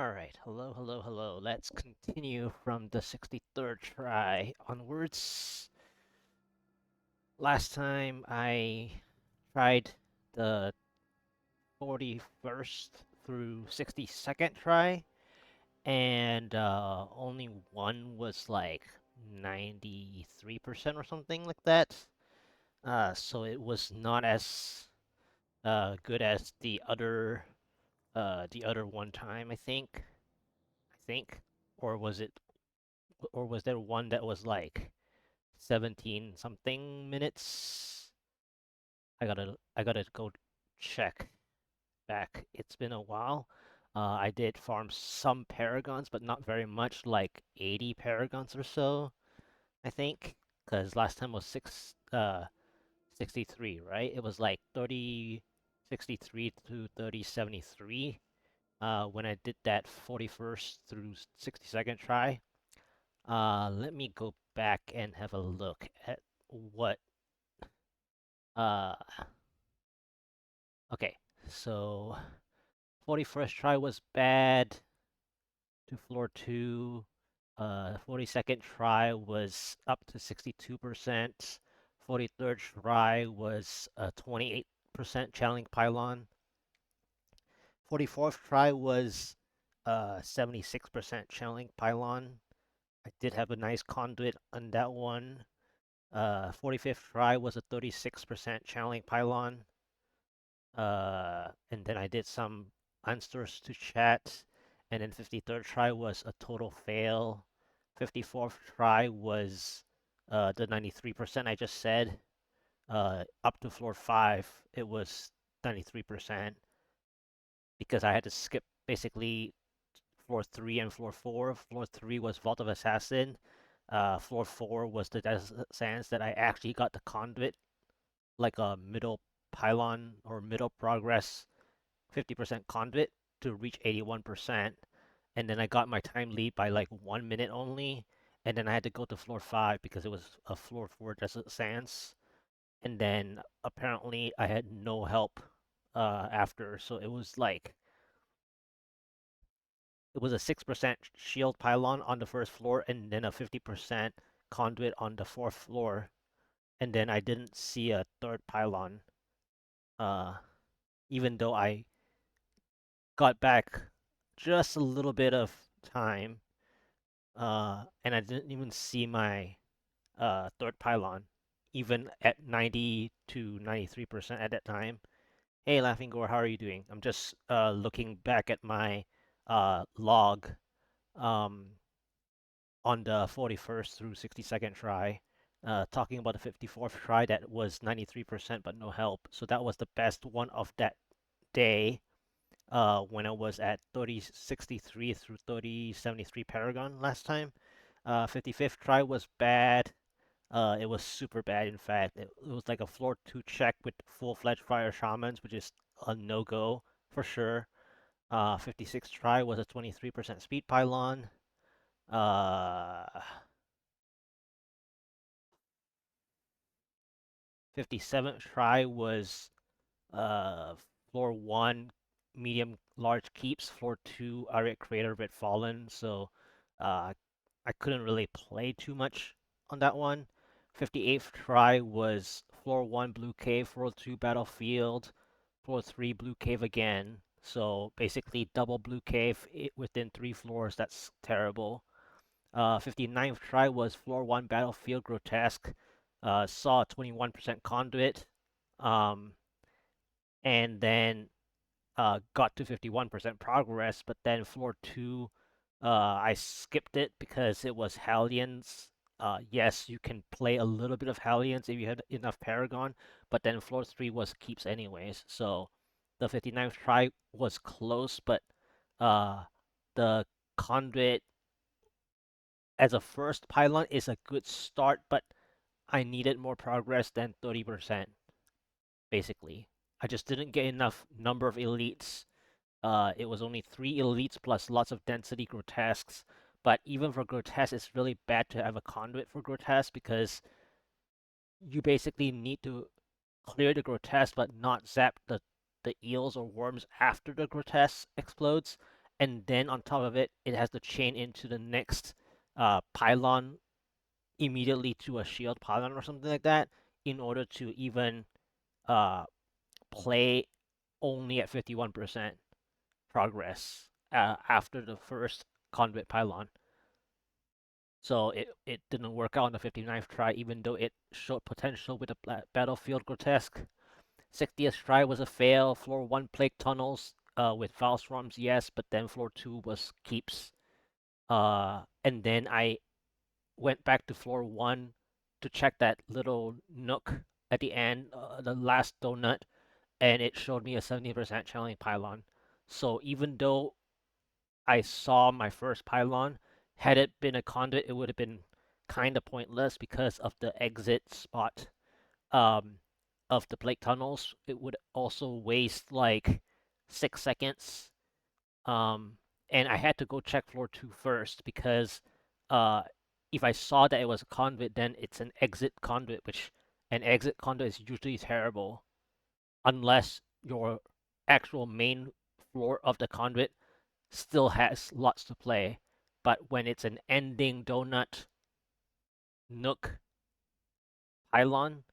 Alright, hello, hello, hello. Let's continue from the 63rd try onwards. Last time I tried the 41st through 62nd try, and only one was like 93% or something like that. So it was not as good as the other one time, I think. Or was it or was there one that was like 17 something minutes? I gotta go check back. It's been a while. I did farm some paragons, but not very much, like 80 paragons or so, I think. Because last time was 63, right? It was like 3063 to 3073. When I did that 41st through 62nd try. Let me go back and have a look at what. Uh, okay, so 41st try was bad to floor 2. 42nd try was up to 62%. 43rd try was 28% channeling Pylon. 44th try was 76% channeling Pylon. I did have a nice conduit on that one. 45th try was a 36% channeling Pylon. And then I did some answers to chat. And then 53rd try was a total fail. 54th try was the 93% I just said. Up to floor 5, it was 93% because I had to skip basically floor 3 and floor 4. Floor 3 was Vault of Assassin. Floor 4 was the Desert Sands that I actually got the conduit, like a middle pylon or middle progress 50% conduit to reach 81%. And then I got my time lead by like 1 minute only. And then I had to go to floor 5 because it was a floor 4 Desert Sands. And then apparently I had no help after. So it was like, it was a 6% shield pylon on the first floor and then a 50% conduit on the fourth floor. And then I didn't see a third pylon, uh, even though I got back just a little bit of time, and I didn't even see my third pylon, even at 90 to 93% at that time. Hey, Laughing Gore, how are you doing? I'm just looking back at my log um, on the 41st through 62nd try, talking about the 54th try that was 93% but no help. So that was the best one of that day when I was at 3063 through 3073 Paragon last time. 55th try was bad. It was super bad, in fact. It was like a floor 2 check with full-fledged Fire Shamans, which is a no-go for sure. 56th try was a 23% speed pylon. 57th try was uh, floor 1 medium large keeps, floor 2 Arreat Crater Red Fallen, so uh, I couldn't really play too much on that one. 58th try was floor 1 Blue Cave, floor 2 Battlefield, floor 3 Blue Cave again. So basically double Blue Cave within 3 floors. That's terrible. 59th try was floor 1 Battlefield Grotesque. Saw 21% conduit. Um, and then got to 51% progress, but then floor 2, I skipped it because it was Hellions. Yes, you can play a little bit of Hellions if you had enough Paragon, but then floor 3 was keeps anyways. So the 59th try was close, but uh, the Conduit as a first pylon is a good start, but I needed more progress than 30%, basically. I just didn't get enough number of elites. It was only 3 elites plus lots of density grotesques. But even for grotesque, it's really bad to have a conduit for grotesque because you basically need to clear the grotesque but not zap the eels or worms after the grotesque explodes. and then on top of it, it has to chain into the next pylon immediately to a shield pylon or something like that in order to even uh, play only at 51% progress after the first Conduit pylon. So it didn't work out on the 59th try, even though it showed potential with the Battlefield Grotesque. 60th try was a fail. Floor 1 Plague Tunnels with Foul Swarms, yes, but then floor 2 was Keeps. And then I went back to floor 1 to check that little nook at the end, the last donut, and it showed me a 70% channeling pylon. So even though I saw my first pylon, had it been a conduit, it would have been kind of pointless because of the exit spot um, of the plague tunnels. It would also waste like 6 seconds. Um, and I had to go check floor 2 first because uh, if I saw that it was a conduit, then it's an exit conduit, which an exit conduit is usually terrible unless your actual main floor of the conduit still has lots to play. But when it's an ending donut nook pylon,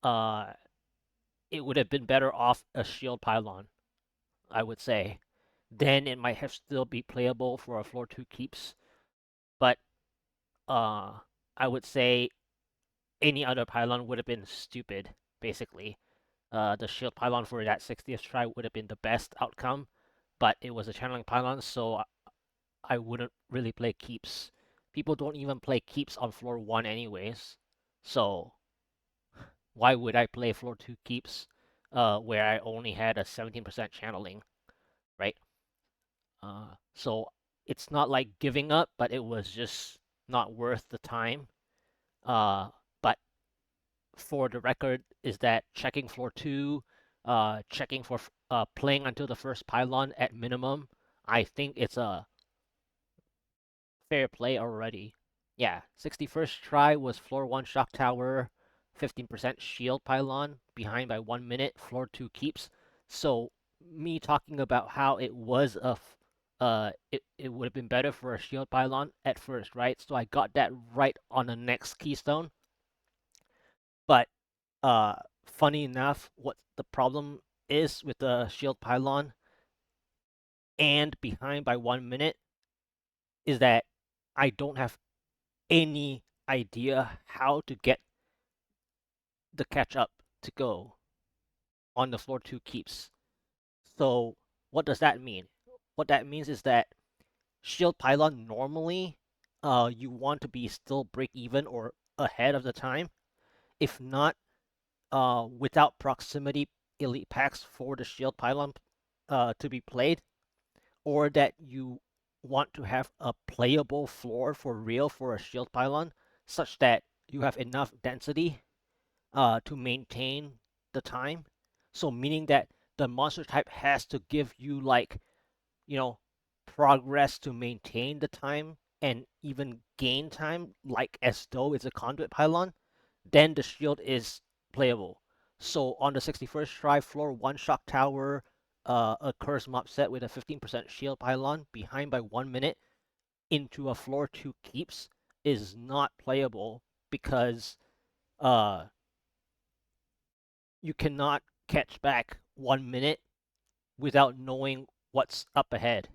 uh, it would have been better off a shield pylon, I would say. Then it might have still be playable for a floor 2 keeps, but uh, I would say any other pylon would have been stupid, basically. The shield pylon for that 60th try would have been the best outcome, but it was a channeling pylon, so I wouldn't really play keeps. People don't even play keeps on floor 1 anyways, so why would I play floor 2 keeps where I only had a 17% channeling, right? So it's not like giving up, but it was just not worth the time. But for the record, is that checking floor 2, checking for playing until the first pylon at minimum, I think it's a fair play already. Yeah, 61st try was floor 1 shock tower, 15% shield pylon, behind by 1 minute, floor 2 keeps. So me talking about how it was it would have been better for a shield pylon at first, right? So I got that right on the next keystone. But uh funny enough, what the problem is with the shield pylon and behind by 1 minute is that I don't have any idea how to get the catch up to go on the floor 2 keeps. So what does that mean? What that means is that shield pylon normally you want to be still break even or ahead of the time. If not, without proximity elite packs for the shield pylon to be played, or that you want to have a playable floor for real for a shield pylon, such that you have enough density to maintain the time. So meaning that the monster type has to give you like, you know, progress to maintain the time and even gain time, like as though it's a conduit pylon, then the shield is playable. So on the 61st try, floor 1 shock tower, Accursed Mobset with a 15% shield pylon behind by 1 minute into a floor 2 keeps is not playable because uh you cannot catch back 1 minute without knowing what's up ahead.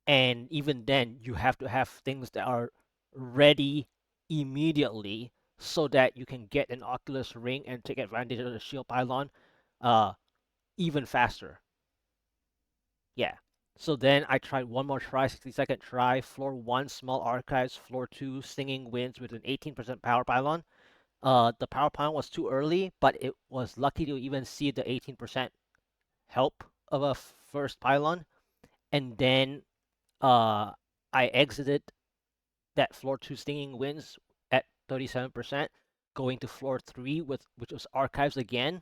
And even then, you have to have things that are ready immediately so that you can get an Oculus Ring and take advantage of the shield pylon uh, even faster. Yeah. So then I tried one more try, 60-second try, floor 1, small archives, floor 2, stinging winds with an 18% power pylon. The power pylon was too early, but it was lucky to even see the 18% help of a first pylon. And then I exited that floor 2 stinging winds at 37%, going to floor 3 with which was archives again.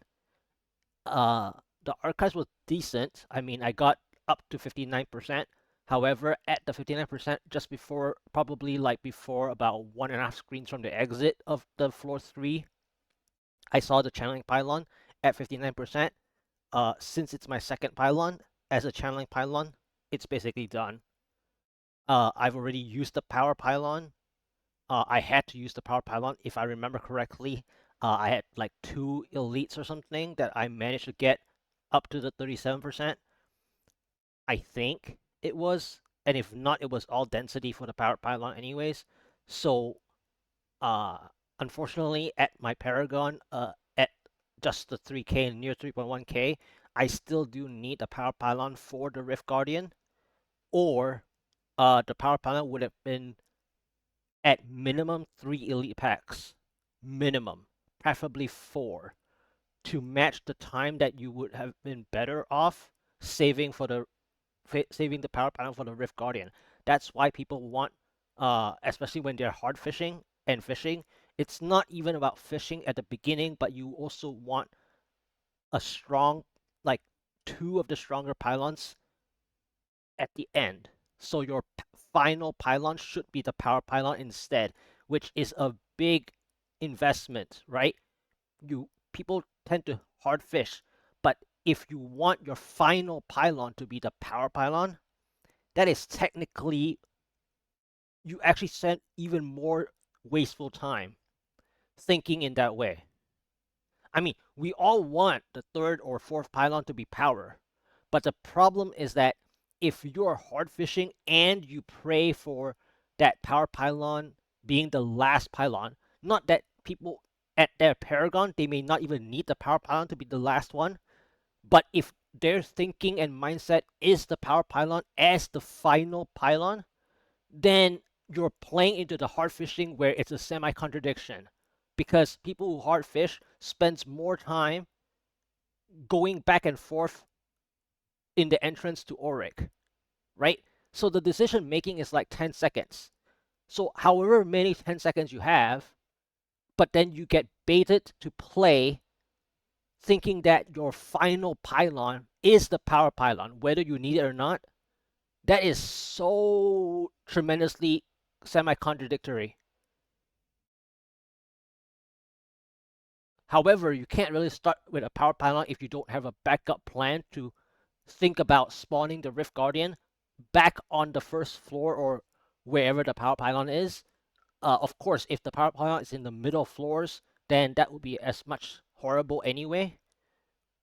Uh, the archives was decent. I mean, I got up to 59%. However, at the 59%, just before, probably like before about 1.5 screens from the exit of the floor 3, I saw the channeling pylon at 59%. Since it's my second pylon as a channeling pylon, it's basically done. I've already used the power pylon. I had to use the power pylon if I remember correctly. I had like 2 elites or something that I managed to get up to the 37%. I think it was, and if not, it was all density for the power pylon anyways. So, uh, unfortunately, at my Paragon, at just the 3K and near 3.1K, I still do need a power pylon for the Rift Guardian, or the power pylon would have been at minimum 3 elite packs, minimum, preferably 4, to match the time that you would have been better off saving for the saving the power panel for the Rift Guardian. That's why people want, especially when they're hard fishing and fishing. It's not even about fishing at the beginning, but you also want a strong, like 2 of the stronger pylons at the end. So your final pylon should be the power pylon instead, which is a big investment, right? People tend to hard fish, but if you want your final pylon to be the power pylon, that is technically, you actually spend even more wasteful time thinking in that way. I mean, we all want the third or fourth pylon to be power, but the problem is that if you're hard fishing and you pray for that power pylon being the last pylon, not that people at their Paragon, they may not even need the power pylon to be the last one, but if their thinking and mindset is the power pylon as the final pylon, then you're playing into the hard fishing where it's a semi-contradiction. Because people who hard fish spends more time going back and forth in the entrance to Orek, right? So the decision making is like 10 seconds. So however many 10 seconds you have, but then you get baited to play thinking that your final pylon is the power pylon, whether you need it or not. That is so tremendously semi-contradictory. However, you can't really start with a power pylon if you don't have a backup plan to think about spawning the Rift Guardian back on the first floor or wherever the power pylon is. Of course, if the power pylon is in the middle floors, then that would be as much horrible anyway,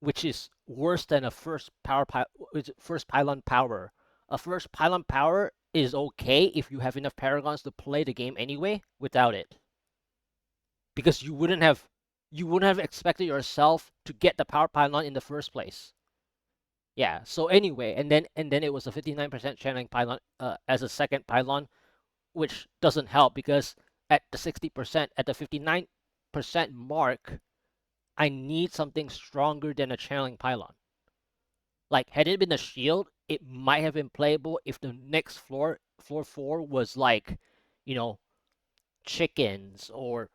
which is worse than a first pylon power. A first pylon power is okay if you have enough paragons to play the game anyway without it, because you wouldn't have expected yourself to get the power pylon in the first place. Yeah. So anyway, and then it was a 59% channeling pylon as a second pylon, which doesn't help because at the 60%, at the 59% mark, I need something stronger than a channeling pylon. Like, had it been a shield, it might have been playable if the next floor 4, was like, you know, chickens or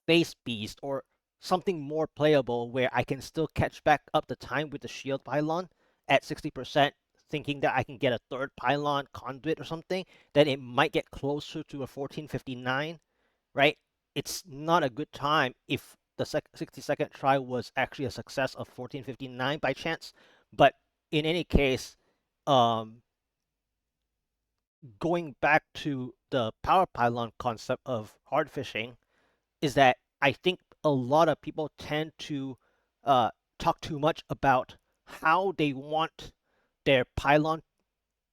Phasebeasts or something more playable where I can still catch back up the time with the shield pylon at 60%, thinking that I can get a third pylon conduit or something, then it might get closer to a 1459, right? It's not a good time if the 60-second try was actually a success of 1459 by chance. But in any case, um, going back to the power pylon concept of hard fishing, is that I think a lot of people tend to talk too much about how they want their pylon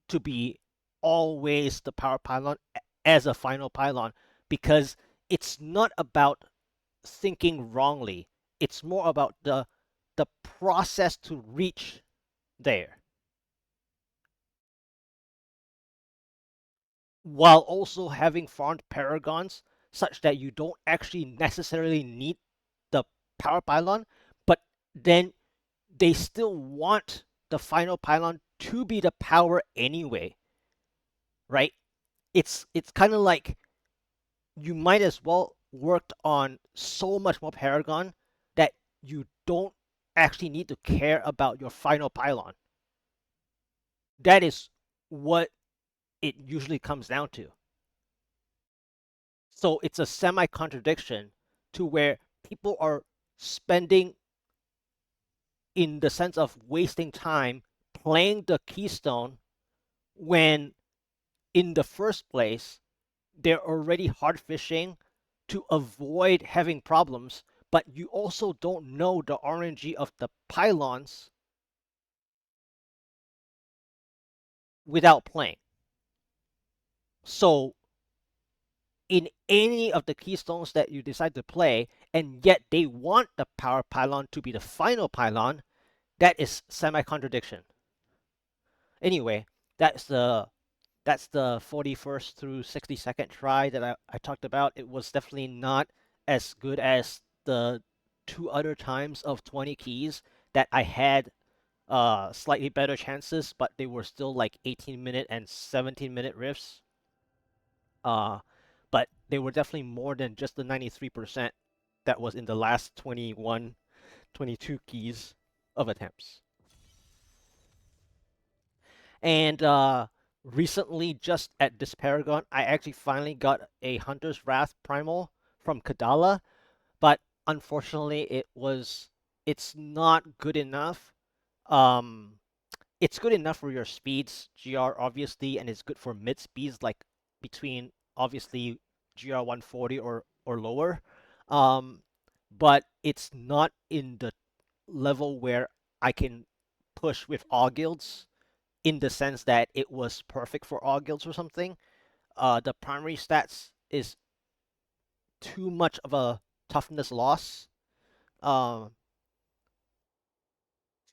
to be always the power pylon as a final pylon, because it's not about thinking wrongly. It's more about the process to reach there, while also having farmed paragons such that you don't actually necessarily need the power pylon, but then they still want the final pylon to be the power anyway, right? It's kind of like you might as well worked on so much more paragon that you don't actually need to care about your final pylon. That is what it usually comes down to. So it's a semi contradiction to where people are spending, in the sense of wasting time, playing the keystone when in the first place they're already hard fishing to avoid having problems, but you also don't know the RNG of the pylons without playing. So in any of the keystones that you decide to play, and yet they want the power pylon to be the final pylon, that is semi-contradiction. Anyway, that's the 41st through 62nd try that I talked about. It was definitely not as good as the two other times of 20 keys that I had slightly better chances, but they were still like 18-minute and 17-minute rifts. Uh, but they were definitely more than just the 93% that was in the last 21, 22 keys of attempts. And recently, just at this Paragon, I actually finally got a Hunter's Wrath Primal from Kadala, but unfortunately, it's not good enough. Um, it's good enough for your speeds, GR obviously, and it's good for mid speeds like between obviously GR 140 or lower. Um, but it's not in the level where I can push with all guilds in the sense that it was perfect for all guilds or something. The primary stats is too much of a toughness loss um,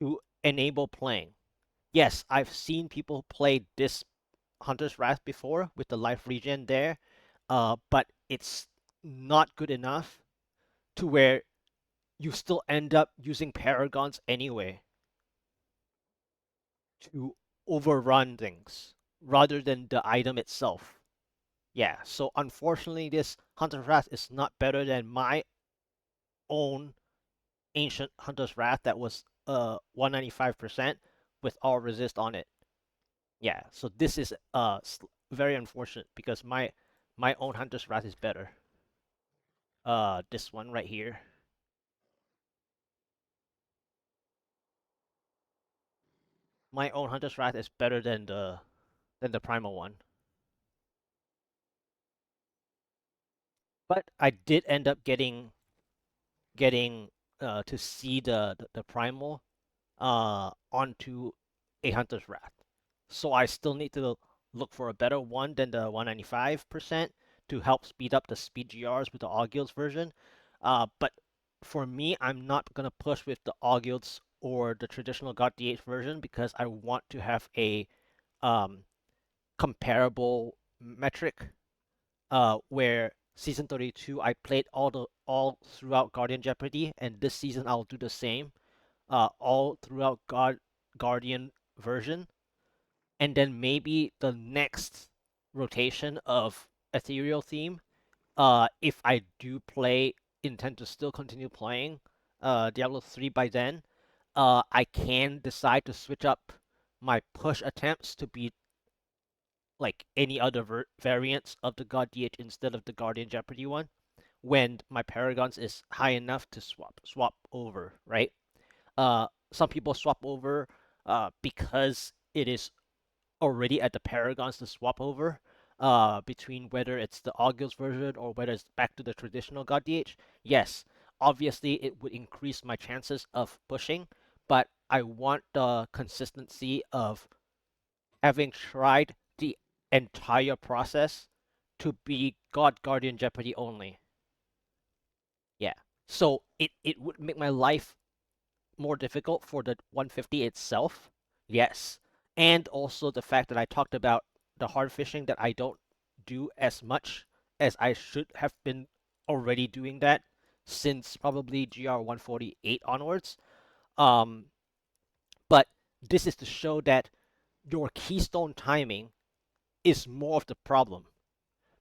to enable playing. Yes, I've seen people play this Hunter's Wrath before with the life regen there, but it's not good enough to where you still end up using Paragons anyway to overrun things rather than the item itself. Yeah, so unfortunately, this Hunter's Wrath is not better than my own ancient Hunter's Wrath that was 195% with all resist on it. Yeah, so this is very unfortunate because my own Hunter's Wrath is better. This one right here. My own Hunter's Wrath is better than the primal one. But I did end up getting to see the primal onto a Hunter's Wrath. So I still need to look for a better one than the 195% to help speed up the speed GRs with the All Guilds version. But for me, I'm not gonna push with the All Guilds or the traditional God DH version because I want to have a um, comparable metric where season 32 I played all throughout Guardian Jeopardy, and this season I'll do the same all throughout Guardian version, and then maybe the next rotation of Ethereal theme. If I do play, intend to still continue playing Diablo 3 by then, I can decide to switch up my push attempts to be like any other variants of the God DH instead of the Guardian Jeopardy one when my Paragons is high enough to swap over, right? Some people swap over because it is already at the Paragons to swap over between whether it's the August version or whether it's back to the traditional God DH. Yes, obviously it would increase my chances of pushing, but I want the consistency of having tried the entire process to be God Guardian Jeopardy only. Yeah. So it would make my life more difficult for the 150 itself. Yes. And also the fact that I talked about the hard fishing that I don't do as much as I should have been already doing that since probably GR 148 onwards. Um, but this is to show that your keystone timing is more of the problem.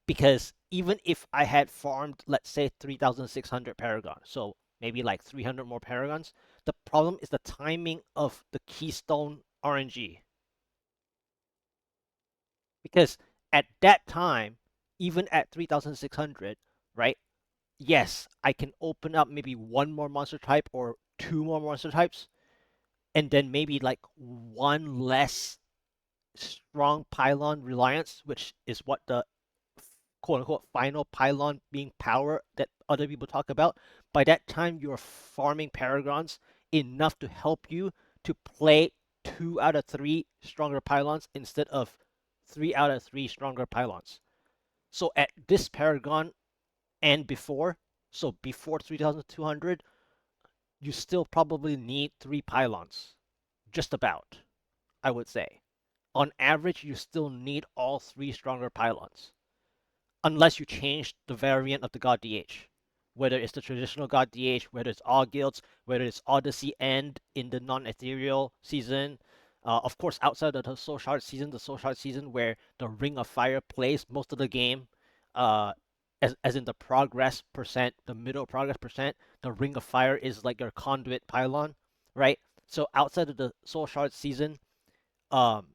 Because even if I had farmed, let's say, 3,600 Paragon, so maybe like 300 more Paragons, the problem is the timing of the Keystone RNG. Because at that time, even at 3,600, right? Yes, I can open up maybe one more monster type or two more monster types, and then maybe like one less strong pylon reliance, which is what the quote unquote final pylon being power that other people talk about, by that time you're farming paragons enough to help you to play 2 out of 3 stronger pylons instead of 3 out of 3 stronger pylons. So at this paragon and before, so before 3200, you still probably need 3 pylons. Just about, I would say. On average, you still need all 3 stronger pylons. Unless you change the variant of the God DH. Whether it's the traditional God DH, whether it's all guilds, whether it's Odyssey End in the non-ethereal season. Of course, outside of the Soul Shard season, the Soul Shard season where the Ring of Fire plays most of the game, uh, as in the progress percent, the middle progress percent, the Ring of Fire is like your conduit pylon, right? So outside of the Soul Shard season, um,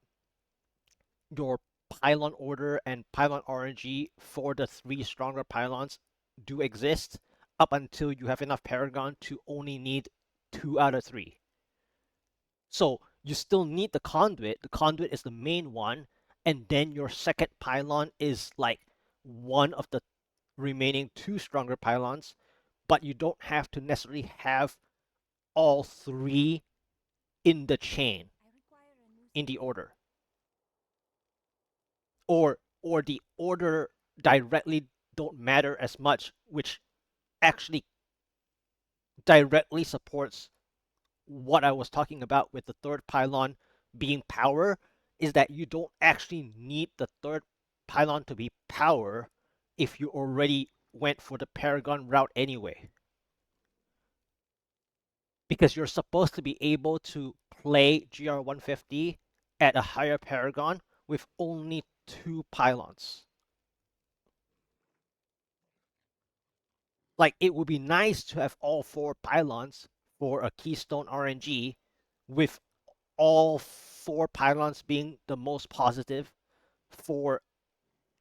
your pylon order and pylon RNG for the 3 stronger pylons do exist up until you have enough paragon to only need 2 out of 3. So you still need the conduit. The conduit is the main one, and then your second pylon is like one of the remaining 2 stronger pylons, but you don't have to necessarily have all 3 in the chain in the order. Or the order directly don't matter as much, which actually directly supports what I was talking about with the third pylon being power, is that you don't actually need the third pylon to be power if you already went for the Paragon route anyway. Because you're supposed to be able to play GR150 at a higher Paragon with only 2 pylons. Like, it would be nice to have all 4 pylons for a Keystone RNG, with all 4 pylons being the most positive for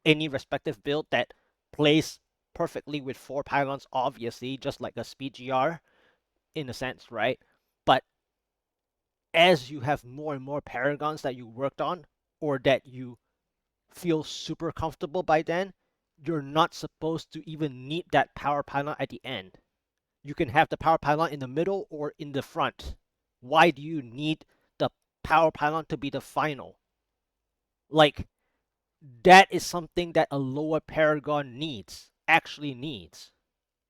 any respective build that plays perfectly with 4 pylons, obviously, just like a speed GR in a sense, right? But as you have more and more paragons that you worked on, or that you feel super comfortable by then, you're not supposed to even need that power pylon at the end. You can have the power pylon in the middle or in the front. Why do you need the power pylon to be the final? Like, that is something that a lower paragon actually needs,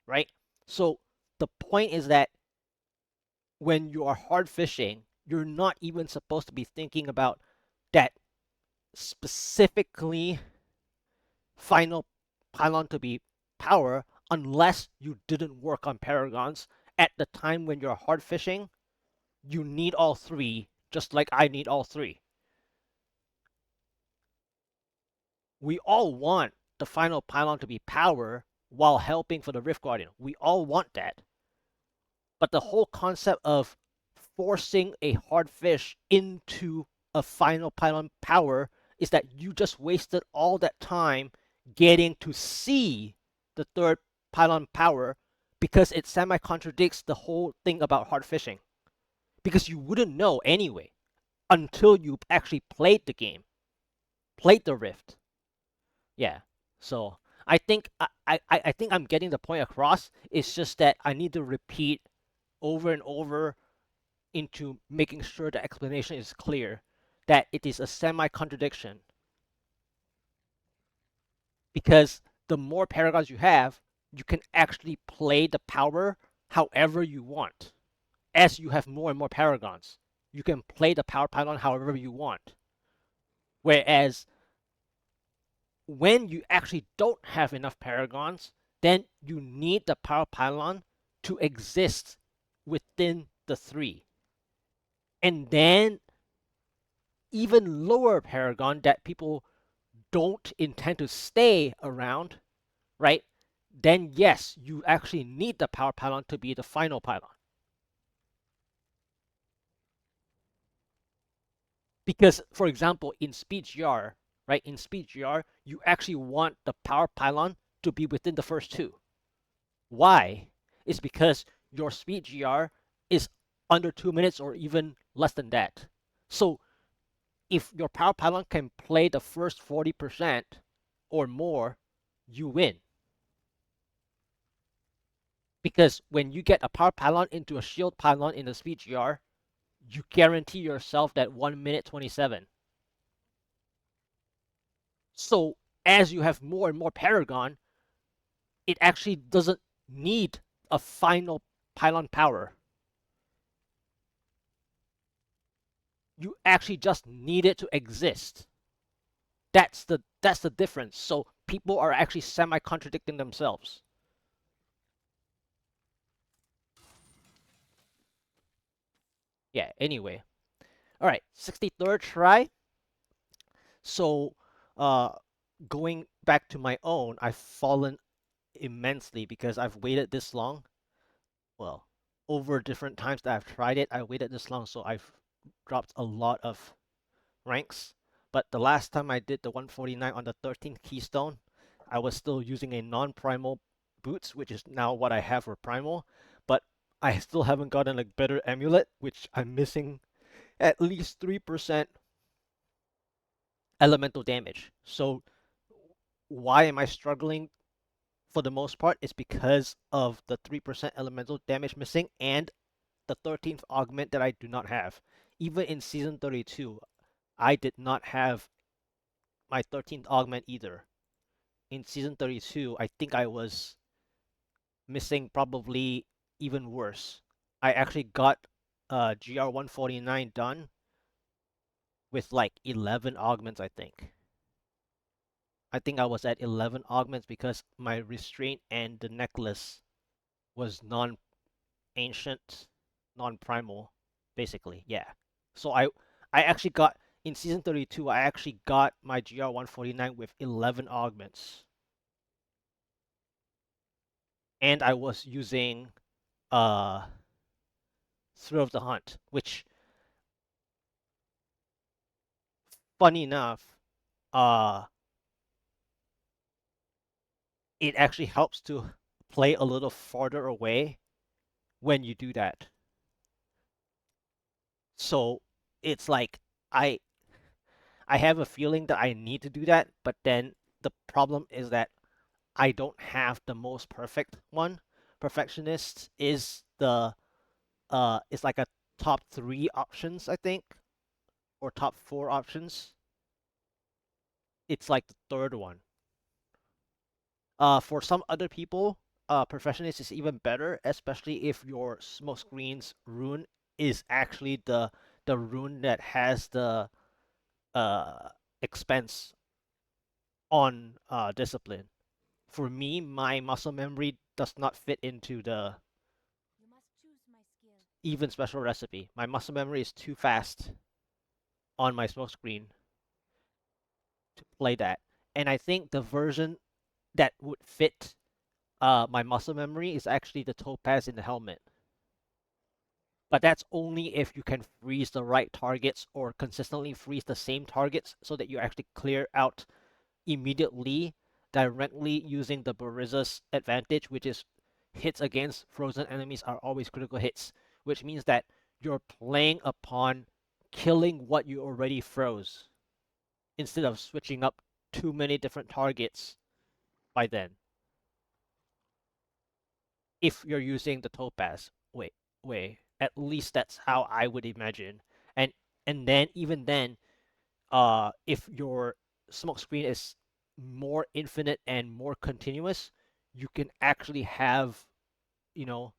right? So the point is that when you are hard fishing, you're not even supposed to be thinking about that specifically final pylon to be power unless you didn't work on paragons at the time when you're hard fishing. You need all 3, just like I need all 3. We all want the final pylon to be power while helping for the Rift Guardian. We all want that. But the whole concept of forcing a hard fish into a final pylon power is that you just wasted all that time getting to see the third pylon power, because it semi contradicts the whole thing about hard fishing. Because you wouldn't know anyway until you actually played the game, played the Rift. Yeah. So I think I think I'm getting the point across. It's just that I need to repeat over and over into making sure the explanation is clear, that it is a semi contradiction. Because the more paragons you have, you can actually play the power however you want. As you have more and more paragons, you can play the power pylon however you want. Whereas when you actually don't have enough paragons, then you need the power pylon to exist within the 3. And then even lower paragon that people don't intend to stay around, right? Then yes, you actually need the power pylon to be the final pylon. Because, for example, in Speed GR, right? In Speed GR, you actually want the power pylon to be within the first 2. Why? It's because your Speed GR is under 2 minutes or even less than that. So If your Power Pylon can play the first 40% or more, you win. Because when you get a Power Pylon into a Shield Pylon in the Speed GR, you guarantee yourself that 1 minute 27. So as you have more and more Paragon, it actually doesn't need a final Pylon power. You actually just need it to exist. That's the difference. So people are actually semi-contradicting themselves. Yeah, anyway. All right, 63rd try. So, uh, going back to my own, I've fallen immensely because I've waited this long. Well, over different times that I've tried it, I waited this long, so I've dropped a lot of ranks. But the last time I did the 149 on the 13th keystone, I was still using a non-primal boots, which is now what I have for primal. But I still haven't gotten a better amulet, which I'm missing at least 3% elemental damage. So why am I struggling for the most part? It's because of the 3% elemental damage missing and the 13th augment that I do not have. Even in season 32, I did not have my 13th augment either. In season 32, I think I was missing probably even worse. I actually got GR 149 done with like 11 augments, I think. I think I was at 11 augments because my restraint and the necklace was non-ancient, non-primal, basically. Yeah. So I actually got in season 32. I actually got my GR 149 with 11 augments, and I was using uh Thrill of the Hunt, which funny enough, uh, it actually helps to play a little farther away when you do that. So it's like I I have a feeling that I need to do that, but then the problem is that I don't have the most perfect one. Perfectionist is the it's like a top 3 options, I think, or top 4 options. It's like the third one. For some other people, Perfectionist is even better, especially if your smokescreen's rune is actually the rune that has the uh expense on discipline. For me, my muscle memory does not fit into the even special recipe. My muscle memory is too fast on my smokescreen to play that. And I think the version that would fit my muscle memory is actually the topaz in the helmet. But that's only if you can freeze the right targets or consistently freeze the same targets so that you actually clear out immediately directly using the Buriza's advantage, which is hits against frozen enemies are always critical hits, which means that you're playing upon killing what you already froze instead of switching up too many different targets by then. If you're using the topaz, wait, at least that's how I would imagine. And then even then, if your smoke screen is more infinite and more continuous, you can actually have, you know,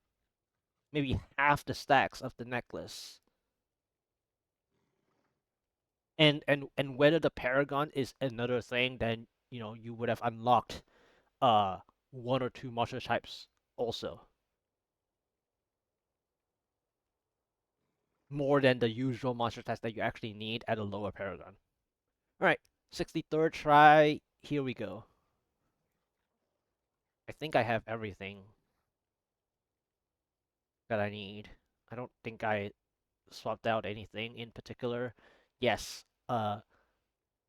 maybe half the stacks of the necklace. And whether the Paragon is another thing, then you would have unlocked uh one or two monster types also, more than the usual monster types that you actually need at a lower Paragon. All right, 63rd try. Here we go. I think I have everything that I need. I don't think I swapped out anything in particular. Yes,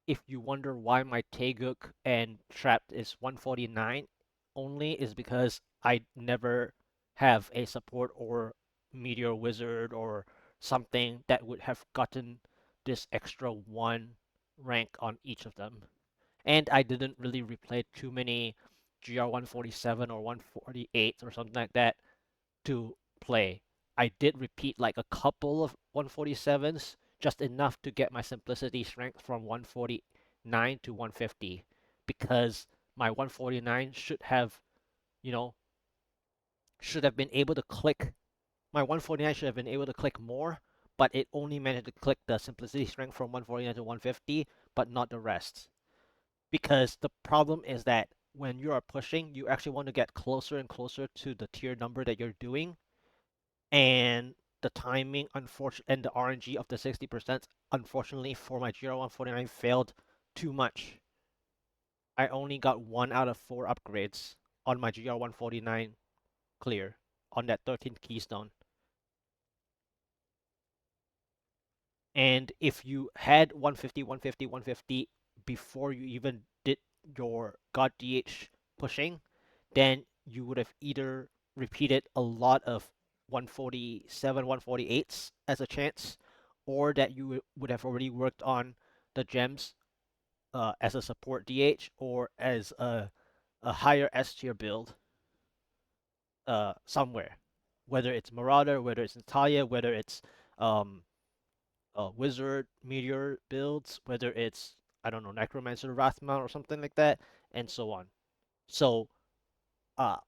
if you wonder why my Taeguk and Trapped is 149 only, is because I never have a support or Meteor Wizard or something that would have gotten this extra 1 rank on each of them. And I didn't really replay too many GR147 or 148 or something like that to play. I did repeat like a couple of 147s, just enough to get my simplicity strength from 149 to 150, because my 149 should have, you know, should have been able to click. My 149 should have been able to click more, but it only managed to click the simplicity strength from 149 to 150, but not the rest. Because the problem is that when you are pushing, you actually want to get closer and closer to the tier number that you're doing, and the timing, unfortunately, and the RNG of the 60%, unfortunately for my GR149 failed too much. I only got 1 out of 4 upgrades on my GR149 clear on that 13th keystone. And if you had 150, 150, 150 before you even did your God DH pushing, then you would have either repeated a lot of 147, 148s as a chance, or that you would have already worked on the gems as a support DH or as a higher S tier build somewhere. Whether it's Marauder, whether it's Natalia, whether it's um, Wizard Meteor builds, whether it's, I don't know, Necromancer Wrathmount or something like that, and so on. So uh,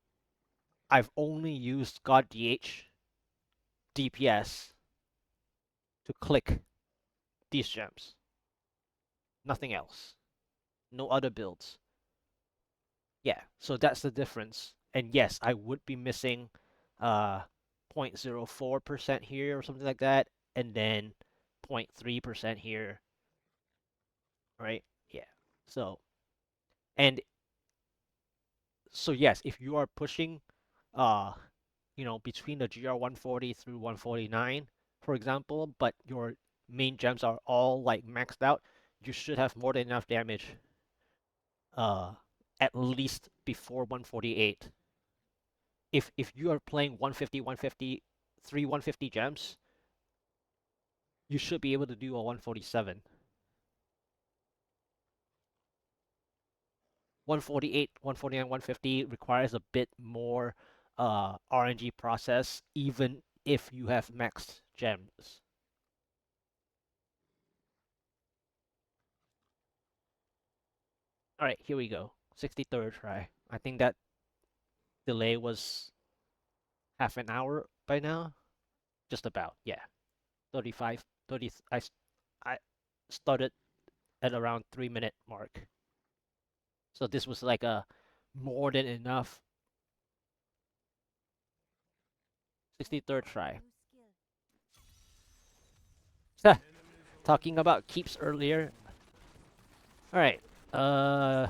I've only used God DH DPS to click these gems. Nothing else. No other builds. Yeah, so that's the difference. And yes, I would be missing 0.04% here or something like that, and then 0.3% here, right? Yeah. So, and so yes, if you are pushing uh between the GR140 through 149, for example, but your main gems are all like maxed out, you should have more than enough damage uh at least before 148. If you are playing 150, 150, 150 gems, you should be able to do a 147. 148, 149, 150 requires a bit more RNG process, even if you have maxed gems. All right, here we go. 63rd try. I think that delay was half an hour by now. Just about, yeah. 35, 30. I started at around 3 minute mark. So this was like a more than enough 63rd try. Talking about keeps earlier. All right. Uh,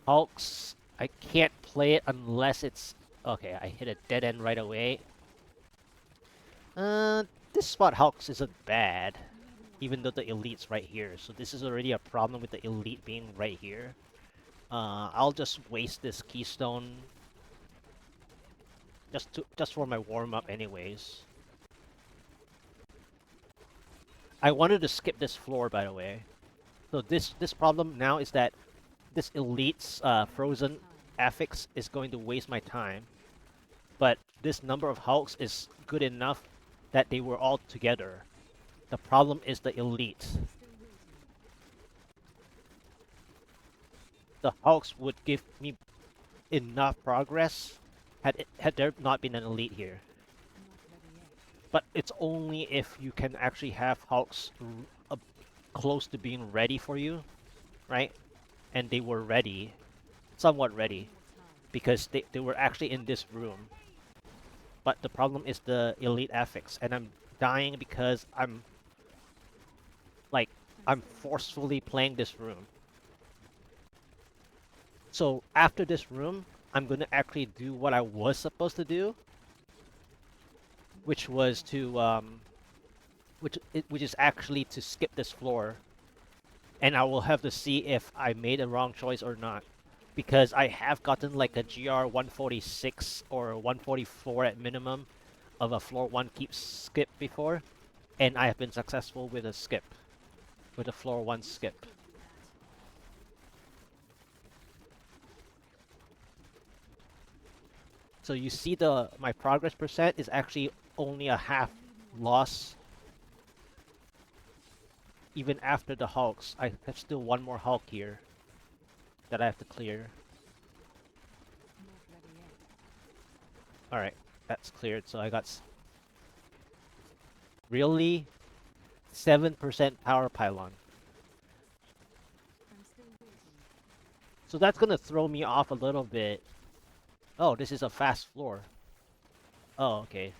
Hulks. I can't play it unless it's okay. I hit a dead end right away. Uh, this spot Hulks isn't bad, even though the elite's right here. So this is already a problem with the elite being right here. I'll just waste this keystone just for my warm up, anyways. I wanted to skip this floor, by the way. So this problem now is that this elite's frozen affix is going to waste my time, but this number of Hulks is good enough that they were all together. The problem is the elite. The Hulks would give me enough progress had there not been an elite here. But it's only if you can actually have Hulks close to being ready for you, right? And they were ready, somewhat ready, because they were actually in this room. But the problem is the elite affix, and I'm dying because I'm forcefully playing this room. So after this room, I'm gonna actually do what I was supposed to do, which was to which is actually to skip this floor, and I will have to see if I made a wrong choice or not, because I have gotten like a GR 146 or 144 at minimum of a floor 1 keep skip before, and I have been successful with a skip. with a floor 1 skip. So you see my progress percent is actually only a half loss. Even after the hulks, I have still one more hulk here that I have to clear. Alright, that's cleared, so I got really 7% power pylon. So that's gonna throw me off a little bit. Oh, this is a fast floor. Oh, okay.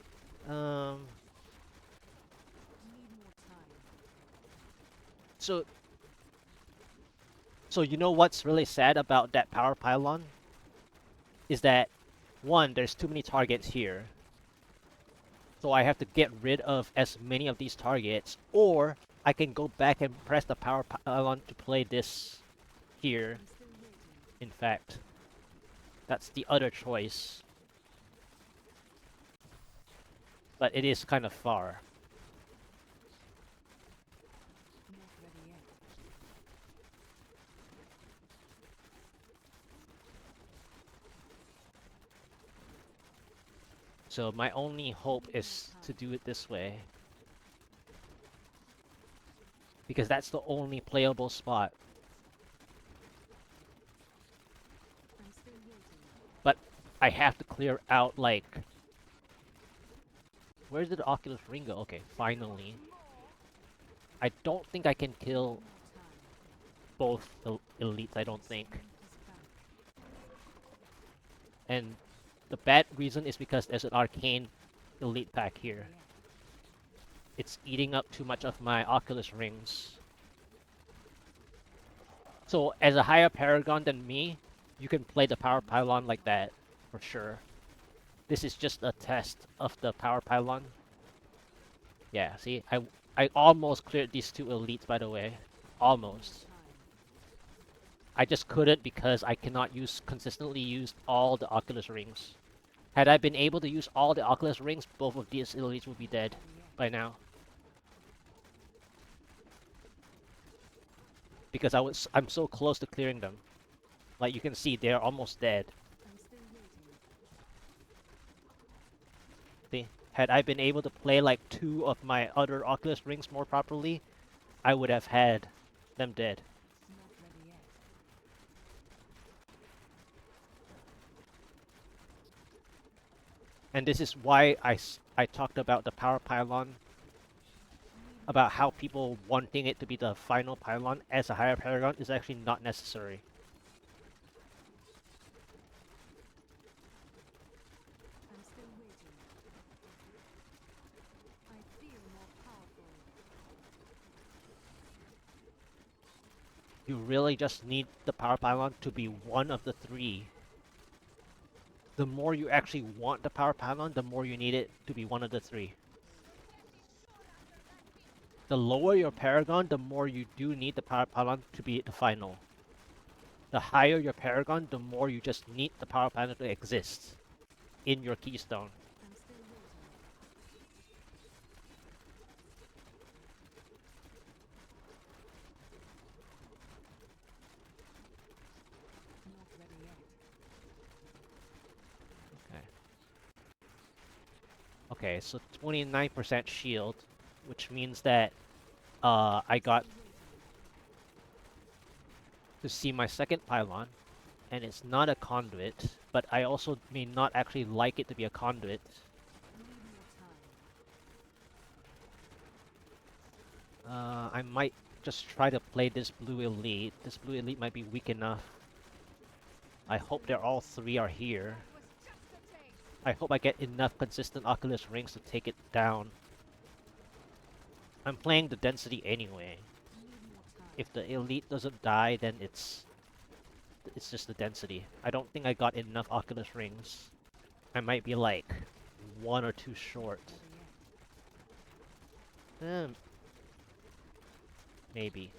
So you know what's really sad about that power pylon? Is that, one, there's too many targets here. So I have to get rid of as many of these targets, or I can go back and press the power pylon to play this here. In fact, that's the other choice. But it is kind of far. So my only hope is to do it this way. Because that's the only playable spot. But I have to clear out, like... Where did the Oculus Ring go? Okay, finally. I don't think I can kill both the elites, I don't think. And the bad reason is because there's an arcane elite pack here. It's eating up too much of my Oculus Rings. So, as a higher Paragon than me, you can play the Power Pylon like that, for sure. This is just a test of the Power Pylon. Yeah, see? I almost cleared these two elites, by the way. Almost. I just couldn't because I cannot consistently use all the Oculus Rings. Had I been able to use all the Oculus Rings, both of these elites would be dead by now. Because I'm so close to clearing them. Like you can see, they're almost dead. See? Had I been able to play like 2 of my other Oculus Rings more properly, I would have had them dead. And this is why I talked about the Power Pylon, about how people wanting it to be the final pylon as a higher Paragon is actually not necessary. You really just need the Power Pylon to be one of the 3. The more you actually want the Power Pylon, the more you need it to be one of the 3. The lower your Paragon, the more you do need the Power Pylon to be the final. The higher your Paragon, the more you just need the Power Pylon to exist in your keystone. Okay, so 29% shield, which means that I got to see my second pylon, and it's not a conduit, but I also may not actually like it to be a conduit. I might just try to play this blue elite. This blue elite might be weak enough. I hope they're all 3 are here. I hope I get enough consistent Oculus Rings to take it down. I'm playing the density anyway. If the elite doesn't die, then it's just the density. I don't think I got enough Oculus Rings. I might be like 1 or 2 short. Maybe.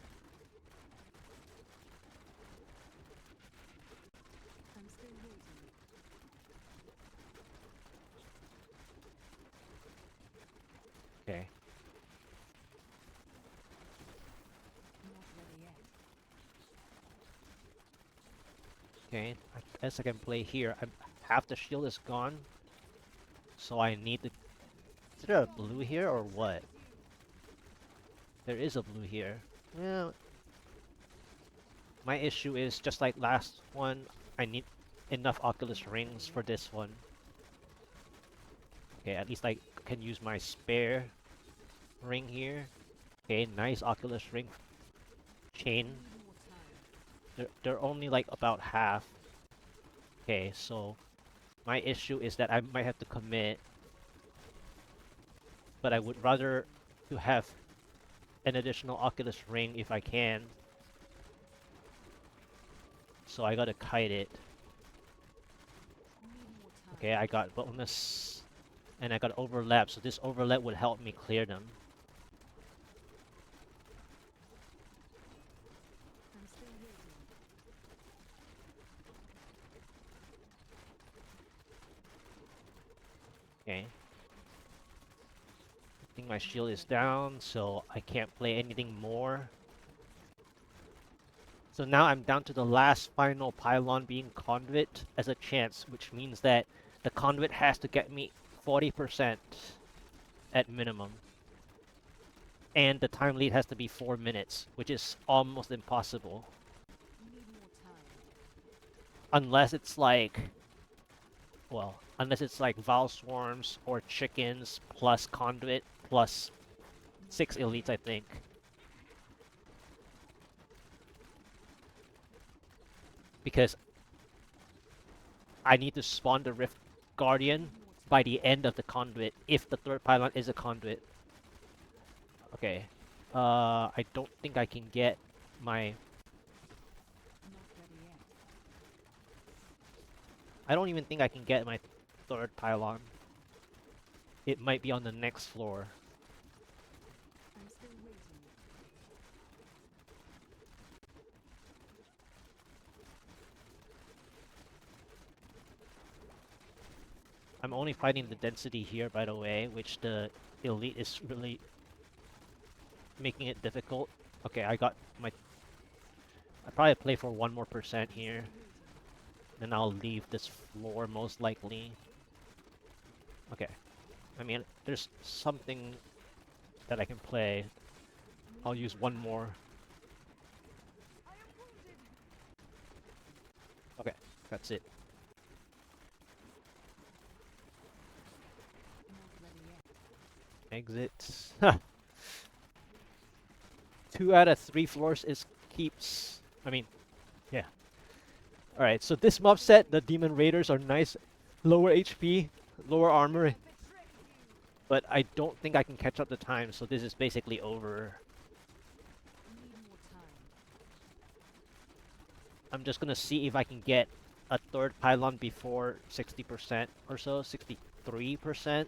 Okay. Okay, I guess I can play here. Half the shield is gone, so I need to... Is there a blue here or what? There is a blue here. Well, my issue is just like last one, I need enough Oculus rings for this one. Okay, at least I can use my spare ring here. Okay, nice Oculus ring chain. They're only like about half. Okay, so my issue is that I might have to commit, but I would rather to have an additional Oculus ring if I can. So I gotta kite it. Okay, I got bonus, and I got overlap, so this overlap would help me clear them. Okay. I think my shield is down, so I can't play anything more. So now I'm down to the last final pylon being Conduit as a chance, which means that the Conduit has to get me 40% at minimum. And the time lead has to be 4 minutes, which is almost impossible. Unless it's like... Well, unless it's like Val Swarms or Chickens plus Conduit plus 6 elites, I think. Because I need to spawn the Rift Guardian by the end of the Conduit, if the third pylon is a Conduit. Okay. I don't think I can get my... I don't even think I can get my third pylon. It might be on the next floor. I'm only fighting the density here, by the way, which the elite is really making it difficult. Okay, I got my... I probably play for 1 more % here. Then I'll leave this floor most likely. Okay. I mean, there's something that I can play. I'll use 1 more. Okay, that's it. Exit. 2 out of 3 floors is keeps. I mean, yeah. Alright, so this mob set, the Demon Raiders are nice. Lower HP, lower armor. But I don't think I can catch up the time, so this is basically over. I'm just gonna see if I can get a third pylon before 60% or so, 63%.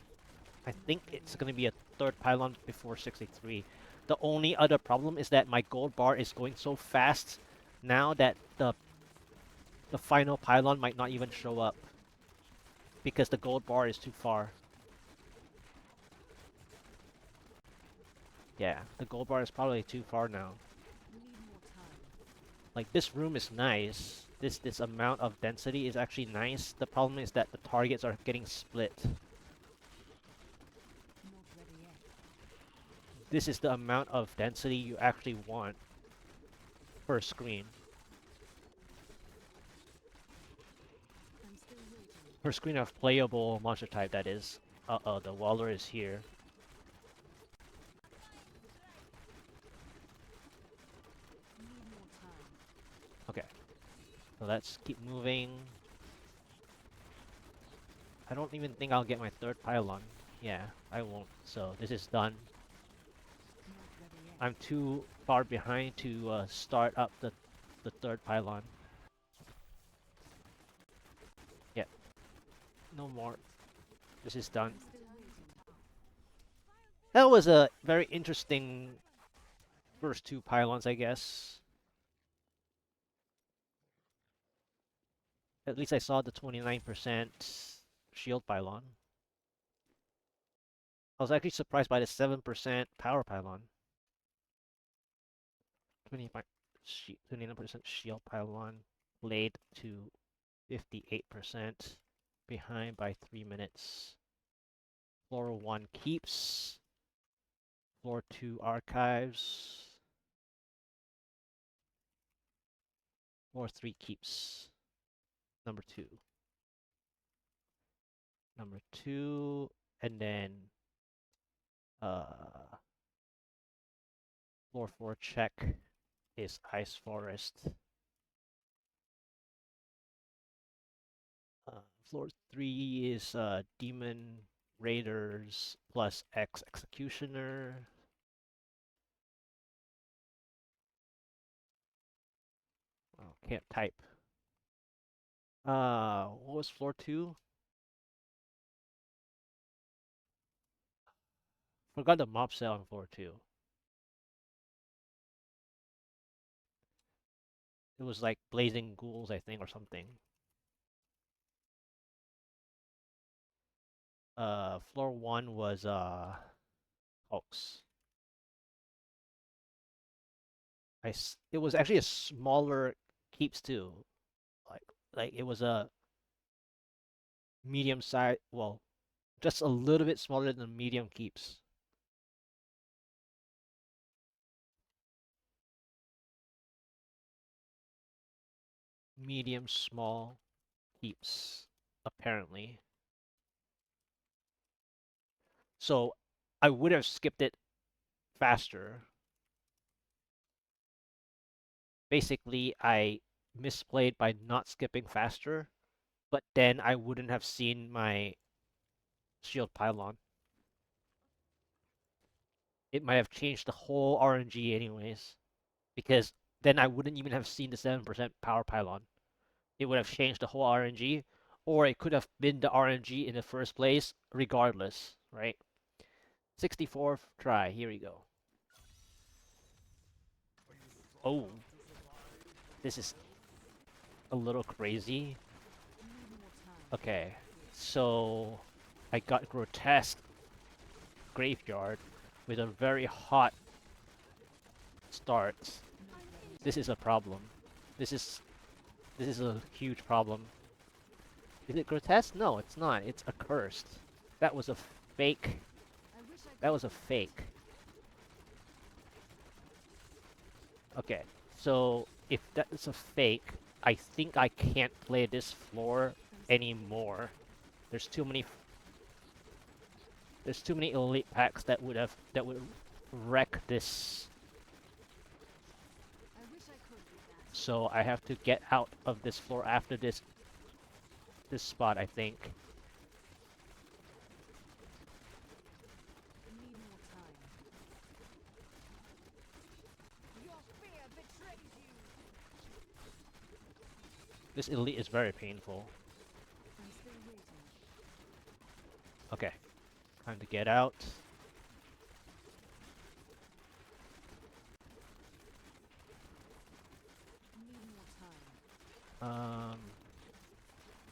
I think it's gonna be a third pylon before 63. The only other problem is that my gold bar is going so fast now that the final pylon might not even show up because the gold bar is too far. Yeah, the gold bar is probably too far now. Like, this room is nice. This amount of density is actually nice. The problem is that the targets are getting split. This is the amount of density you actually want per screen. Per screen of playable monster type, that is. Uh-oh, the Waller is here. Okay. So let's keep moving. I don't even think I'll get my third pylon. Yeah, I won't. So this is done. I'm too far behind to start up the third pylon. Yeah. No more. This is done. That was a very interesting first 2 pylons, I guess. At least I saw the 29% shield pylon. I was actually surprised by the 7% power pylon. 29% shield pylon. played to 58%, behind by 3 minutes. Floor 1 keeps. Floor 2 archives. Floor 3 keeps. Number 2. Number 2, and then floor 4 check is Ice Forest. Floor 3 is Demon Raiders plus X Executioner. Oh, can't type. What was floor 2? Forgot the mob cell on floor 2. It was like Blazing Ghouls, I think, or something. Floor 1 was Hulks. It was actually a smaller keeps too. Like it was a medium size, well, just a little bit smaller than medium keeps. Medium small keeps, apparently. So I would have skipped it faster. Basically, I misplayed by not skipping faster, but then I wouldn't have seen my shield pylon. It might have changed the whole RNG anyways, because then I wouldn't even have seen the 7% power pylon. It would have changed the whole RNG, or it could have been the RNG in the first place, regardless, right? 64th try, here we go. Oh, this is a little crazy. Okay, so I got Grotesque Graveyard with a very hot start. This is a problem. This is a huge problem. Is it Grotesque? No, it's not. It's Accursed. That was a fake. That was a fake. Okay, so if that is a fake, I think I can't play this floor anymore. There's too many elite packs that would wreck this. So I have to get out of this floor after this spot, I think. This elite is very painful. Okay, time to get out.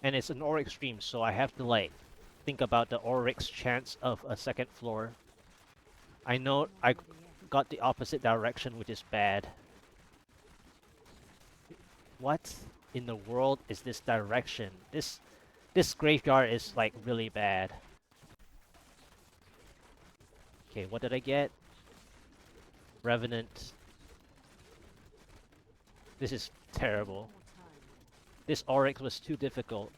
And it's an Orek stream, so I have to like think about the Orek's chance of a second floor. I know I got the opposite direction, which is bad. What in the world is this direction? This graveyard is like really bad. Okay, what did I get? Revenant. This is terrible. This Orek was too difficult.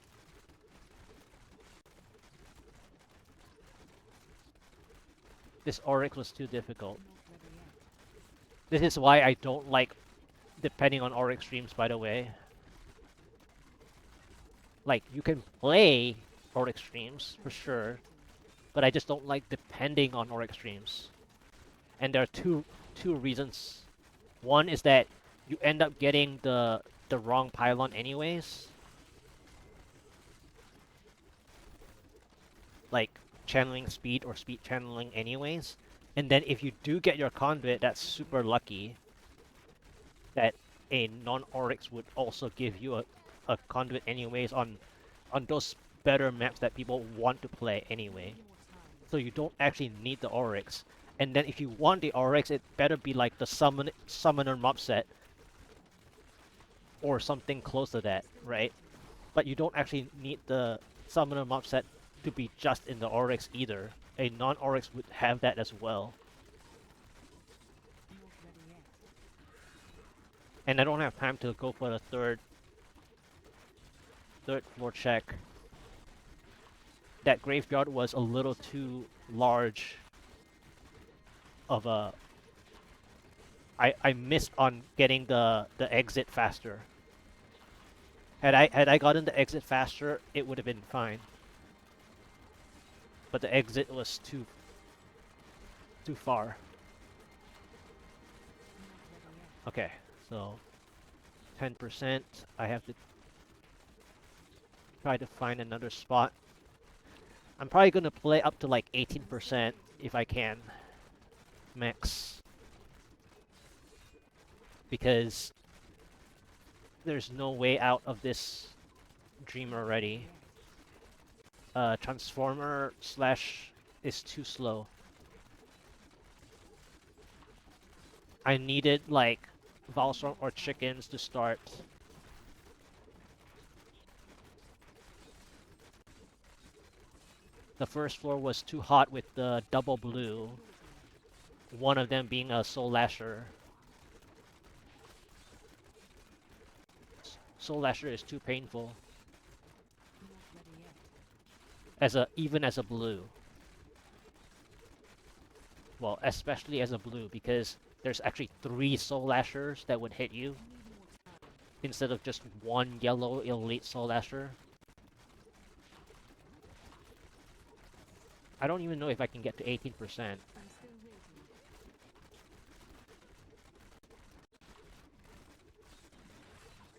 This Orek was too difficult. This is why I don't like depending on Orek streams, by the way. Like, you can play Orek streams, for sure, but I just don't like depending on Orek streams. And there are two reasons. One is that you end up getting the wrong pylon anyways. Like, channeling speed or speed channeling anyways. And then if you do get your Conduit, that's super lucky that a non-Oryx would also give you a Conduit anyways on those better maps that people want to play anyway. So you don't actually need the Oryx. And then if you want the Oryx, it better be like the Summoner Mobset. or something close to that, right? But you don't actually need the Summoner Mobset to be just in the Oryx either. A non-Oryx would have that as well. And I don't have time to go for the third floor check. That graveyard was a little too large of a... I missed on getting the exit faster. Had I gotten the exit faster, it would have been fine. But the exit was too far. Okay, so 10%. I have to try to find another spot. I'm probably gonna play up to like 18% if I can. Max. Because there's no way out of this dream already. Transformer slash is too slow. I needed like Valstorm or chickens to start. The first floor was too hot with the double blue. One of them being a Soul Lasher. Soul Lasher is too painful. Even as a blue. Well, especially as a blue, because there's actually 3 Soul Lashers that would hit you. Instead of just 1 yellow elite Soul Lasher. I don't even know if I can get to 18%.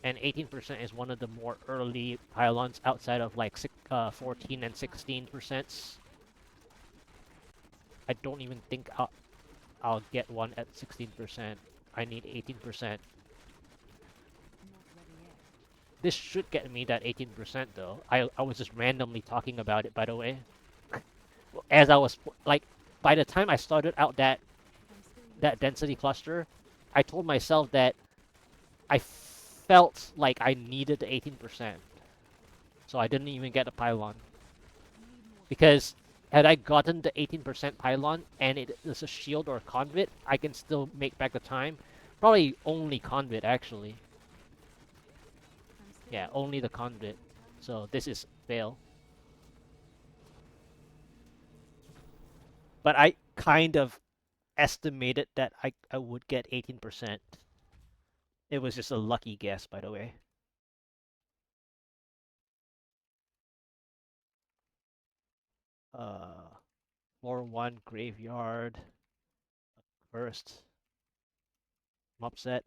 And 18% is one of the more early pylons outside of like 14 and 16%. I don't even think I'll get one at 16%. I need 18%. This should get me that 18% though. I was just randomly talking about it, by the way. As I was like, by the time I started out that density cluster, I told myself that I felt like I needed the 18%. So I didn't even get a pylon. Because had I gotten the 18% pylon and it is a shield or a conduit, I can still make back the time. Probably only conduit actually. Yeah, only the conduit. So this is fail. But I kind of estimated that I would get 18%. It was just a lucky guess, by the way. Floor 1 graveyard. First. Mobset.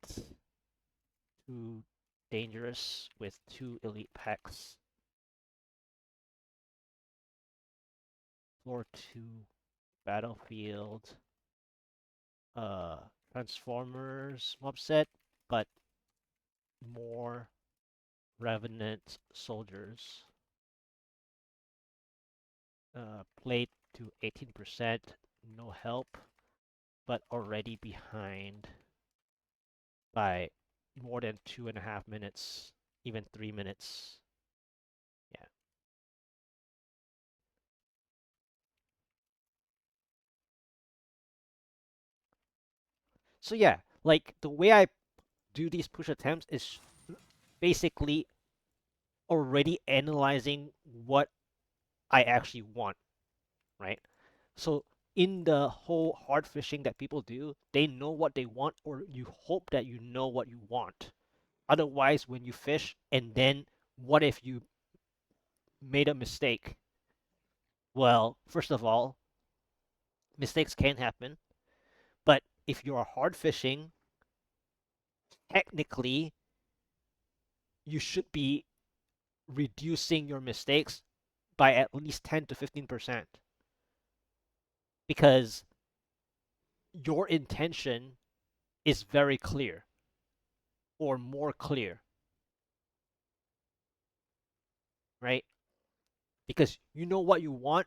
2 dangerous with 2 elite packs. Floor 2 battlefield. Transformers mobset, but more Revenant soldiers. Played to 18%, no help, but already behind by more than 2.5 minutes, even 3 minutes. Yeah. So yeah, like the way I do these push attempts is basically already analyzing what I actually want, right? So in the whole hard fishing that people do, they know what they want, or you hope that you know what you want. Otherwise, when you fish and then what if you made a mistake? Well, first of all, mistakes can happen, but if you are hard fishing, technically you should be reducing your mistakes by at least 10 to 15% because your intention is very clear or more clear, right? Because you know what you want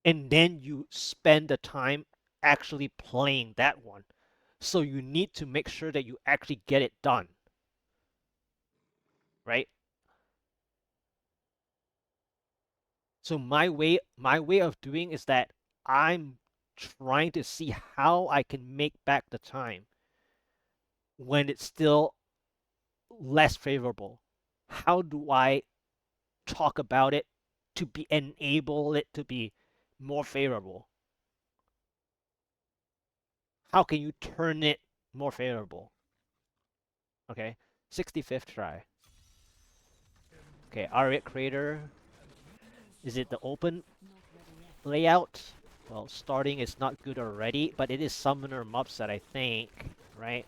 and then you spend the time actually playing that one. So you need to make sure that you actually get it done. right? So my way of doing is that I'm trying to see how I can make back the time when it's still less favorable. How do I talk about it to be enable it to be more favorable? How can you turn it more favorable? Okay, 65th try. Okay, Arreat Crater. Is it the open layout? Well, starting is not good already, but it is Summoner Mobset, I think, right?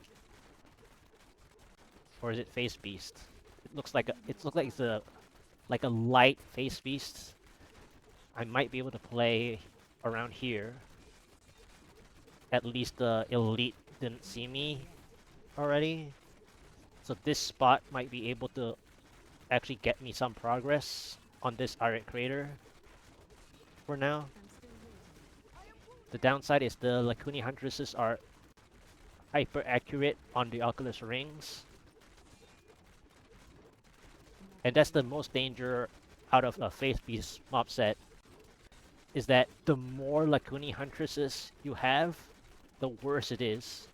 Or is it Phasebeast? It looks like it's a like a light Phasebeast. I might be able to play around here. At least the elite didn't see me already. So this spot might be able to actually get me some progress on this Arreat Crater for now. The downside is the Lacuni Huntresses are hyper accurate on the Oculus Rings. And that's the most danger out of a Phasebeast mob set, is that the more Lacuni Huntresses you have, the worse it is.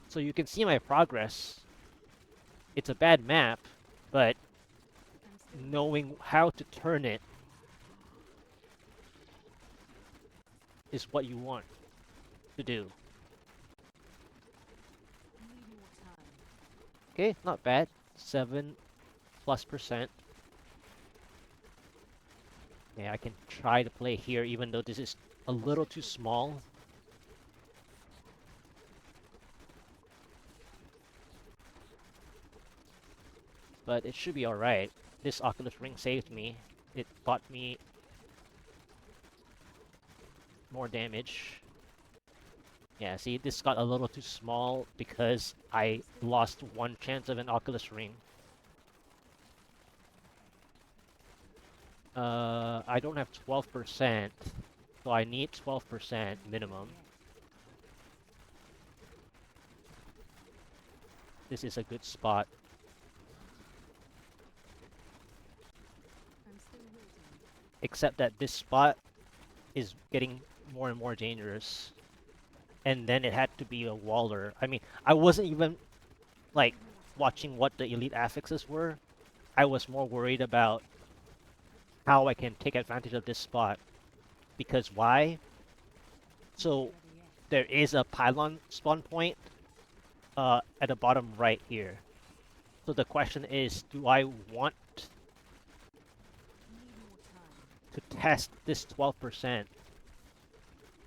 So you can see my progress. It's a bad map, but knowing how to turn it is what you want to do. Okay, not bad. 7+%. Yeah, I can try to play here even though this is a little too small. But it should be alright. This Oculus Ring saved me. It bought me more damage. Yeah, see, this got a little too small because I lost one chance of an Oculus Ring. I don't have 12%, so I need 12% minimum. This is a good spot. Except that this spot is getting more and more dangerous. And then it had to be a Waller. I mean, I wasn't even, like, watching what the elite affixes were. I was more worried about how I can take advantage of this spot. Because why? So, there is a Pylon spawn point at the bottom right here. So the question is, do I want to test this 12%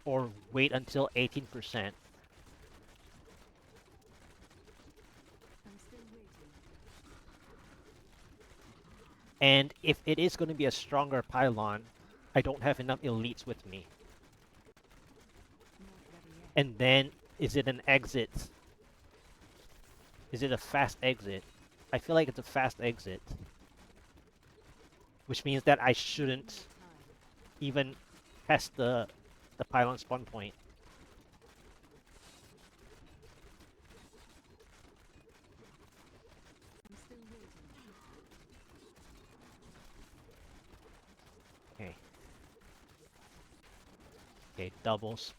or wait until 18%? And if it is going to be a stronger Pylon, I don't have enough elites with me. And then, is it an exit? Is it a fast exit? I feel like it's a fast exit. Which means that I shouldn't even test the Pylon spawn point. Okay. Okay, doubles.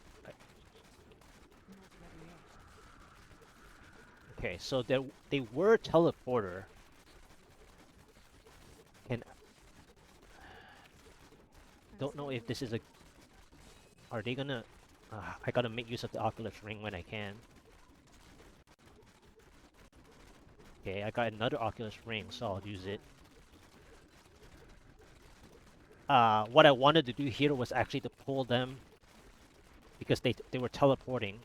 Okay, so they were teleporter. And don't know if this is a... Are they gonna... I gotta make use of the Oculus Ring when I can. Okay, I got another Oculus Ring, so I'll use it. What I wanted to do here was actually to pull them because they were teleporting.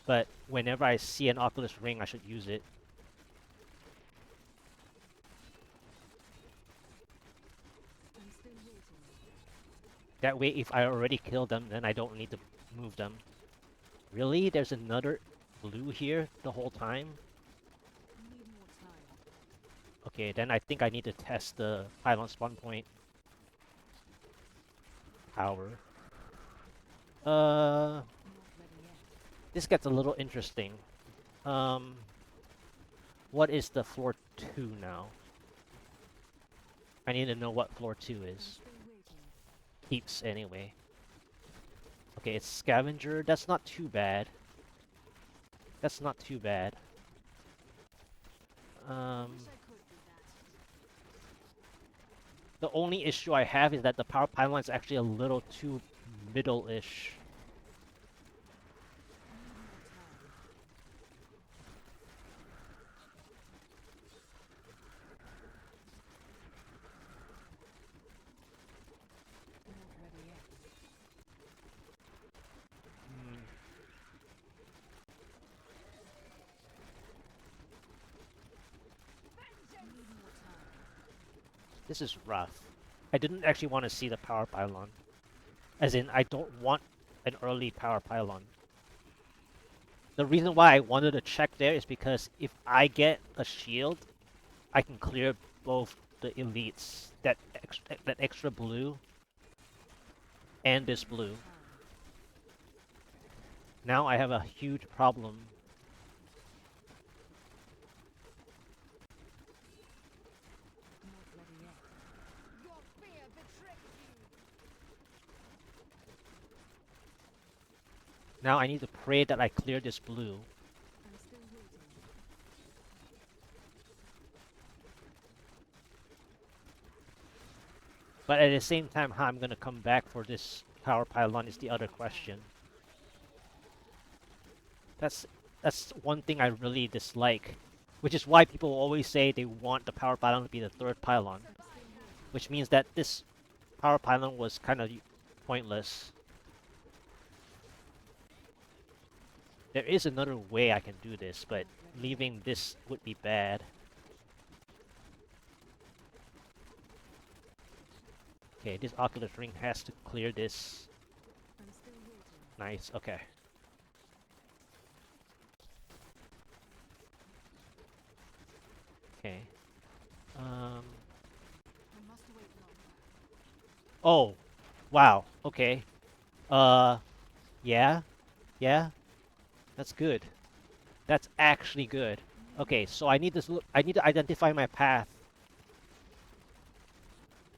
But whenever I see an Oculus Ring, I should use it. That way, if I already killed them, then I don't need to move them. Really? There's another blue here the whole time? Okay, then I think I need to test the Pylon spawn point power. This gets a little interesting. What is the floor 2 now? I need to know what floor 2 is. Keeps anyway. Okay, it's Scavenger. That's not too bad. That's not too bad. The only issue I have is that the power pylon is actually a little too middle-ish. This is rough. I didn't actually want to see the power pylon. As in, I don't want an early power pylon. The reason why I wanted to check there is because if I get a shield, I can clear both the elites. That extra blue and this blue. Now I have a huge problem. Now I need to pray that I clear this blue. But at the same time, how I'm gonna come back for this power pylon is the other question. That's one thing I really dislike, which is why people always say they want the power pylon to be the third pylon, which means that this power pylon was kind of pointless. There is another way I can do this, but leaving this would be bad. Okay, this Oculus Ring has to clear this. Nice, okay. Okay. Oh, wow, okay. Yeah, yeah. That's good. That's actually good. Okay, so I need this. I need to identify my path.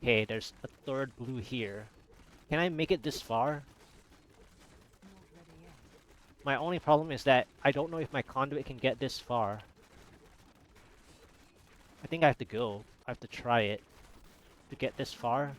Okay, there's a third blue here. Can I make it this far? My only problem is that I don't know if my conduit can get this far. I think I have to go. I have to try it to get this far.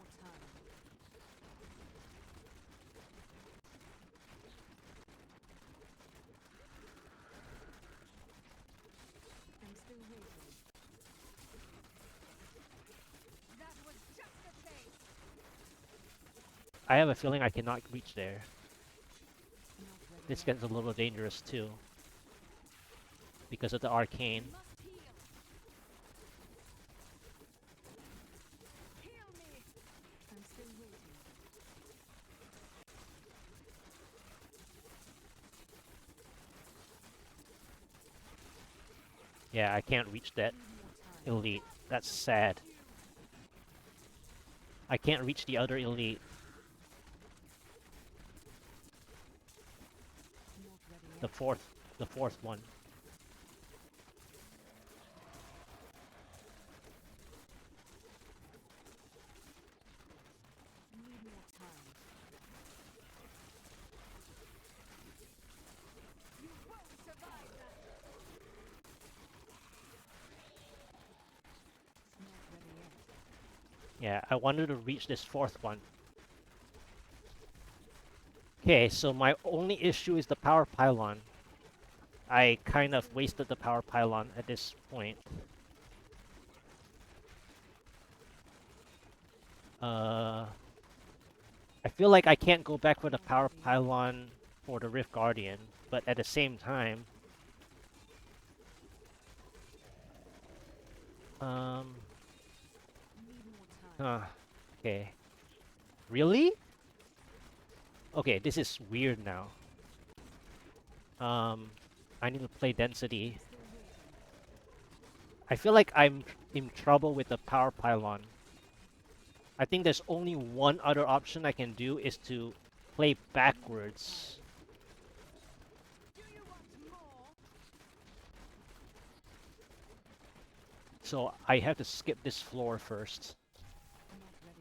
I have a feeling I cannot reach there. This gets a little dangerous too. Because of the arcane. Yeah, I can't reach that elite. That's sad. I can't reach the other elite. The fourth one. Yeah, I wanted to reach this fourth one. Okay, so my only issue is the power pylon. I kind of wasted the power pylon at this point. I feel like I can't go back for the power pylon for the Rift Guardian, but at the same time... okay. Really? Okay, this is weird now. I need to play density. I feel like I'm in trouble with the power pylon. I think there's only one other option I can do is to play backwards. So I have to skip this floor first.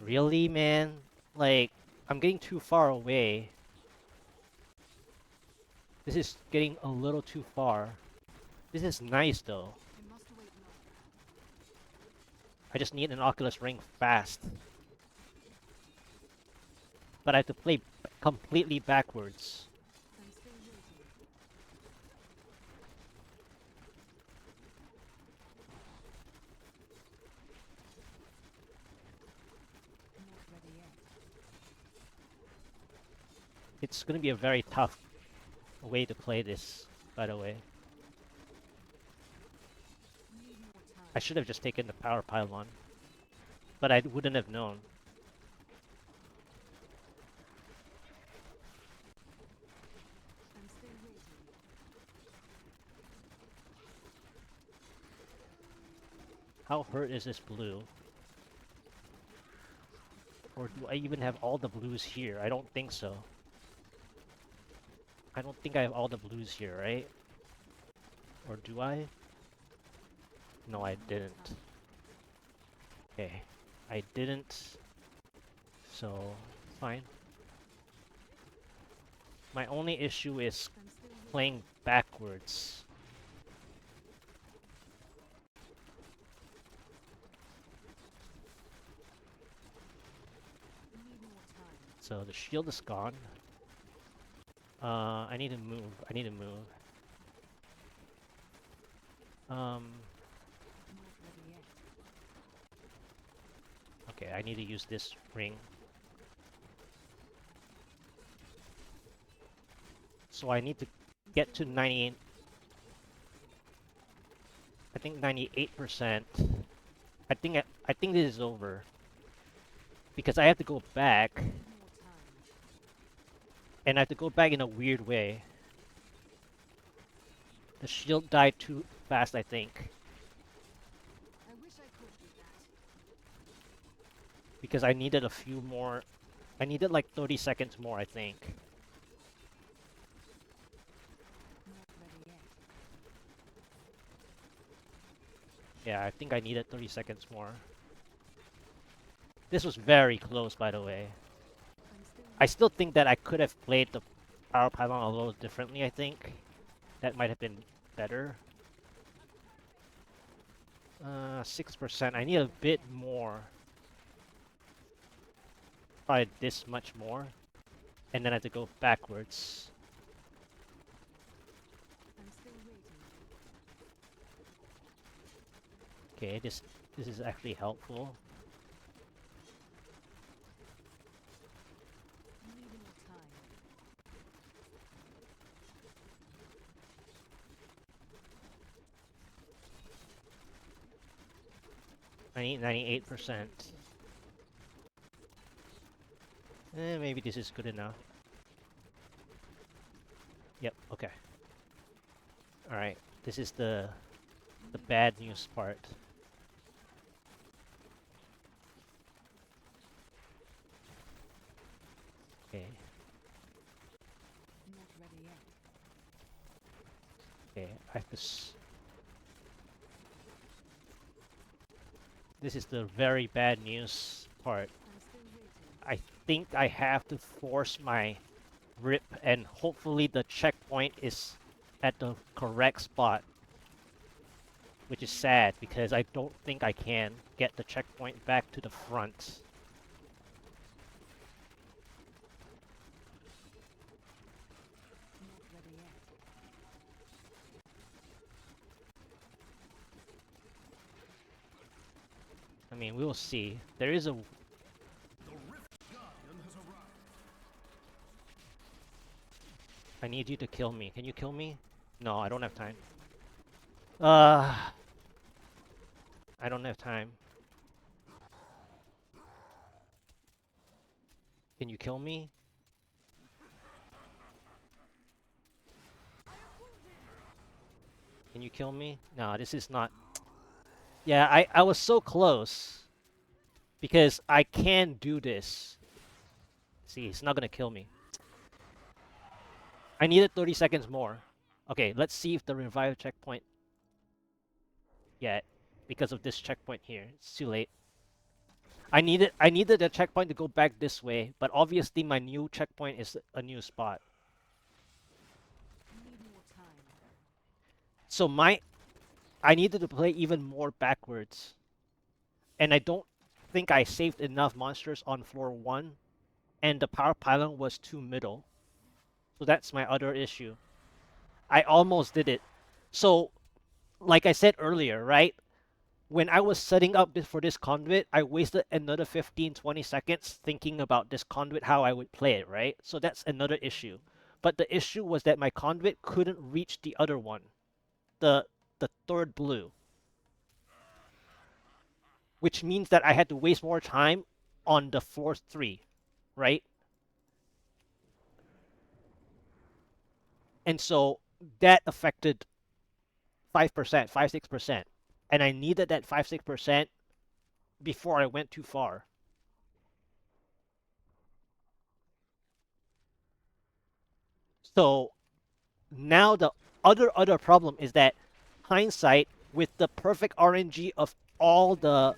Really, man? Like, I'm getting too far away. This is getting a little too far. This is nice, though. I just need an Oculus Ring fast. But I have to play completely backwards. It's gonna be a very tough way to play this, by the way. I should have just taken the power pylon. But I wouldn't have known. How hurt is this blue? Or do I even have all the blues here? I don't think so. I don't think I have all the blues here, right? Or do I? No, I didn't. Okay. I didn't. So, fine. My only issue is playing backwards. So the shield is gone. I need to move. I need to move. Okay, I need to use this ring. So I need to get to 98. I think 98%. I think this is over. Because I have to go back. And I have to go back in a weird way. The shield died too fast, I think. Because I needed a few more. I needed like 30 seconds more, I think. Yeah, I think I needed 30 seconds more. This was very close, by the way. I still think that I could have played the power pylon a little differently, I think. That might have been better. 6%. I need a bit more. Probably this much more. And then I have to go backwards. Okay, this is actually helpful. I need 98%. Maybe this is good enough. Yep, okay. Alright, this is the bad news part. Okay. Okay, I have to this is the very bad news part. I think I have to force my rip and hopefully the checkpoint is at the correct spot. Which is sad because I don't think I can get the checkpoint back to the front. I mean, we'll see. There is a... I need you to kill me. Can you kill me? No, I don't have time. I don't have time. Can you kill me? Can you kill me? No, this is not... Yeah, I was so close. Because I can do this. See, it's not gonna kill me. I needed 30 seconds more. Okay, let's see if the revive checkpoint... Yeah, because of this checkpoint here. It's too late. I needed the checkpoint to go back this way, but obviously my new checkpoint is a new spot. So I needed to play even more backwards. And I don't think I saved enough monsters on floor 1, and the power pylon was too middle. So that's my other issue. I almost did it. So, like I said earlier, right? When I was setting up for this conduit, I wasted another 15-20 seconds thinking about this conduit, how I would play it, right? So that's another issue. But the issue was that my conduit couldn't reach the other one, the third blue, which means that I had to waste more time on the floor 3, right? And so that affected 5%, 5-6%. And I needed that 5-6% before I went too far. So now the other problem is that hindsight, with the perfect RNG of all the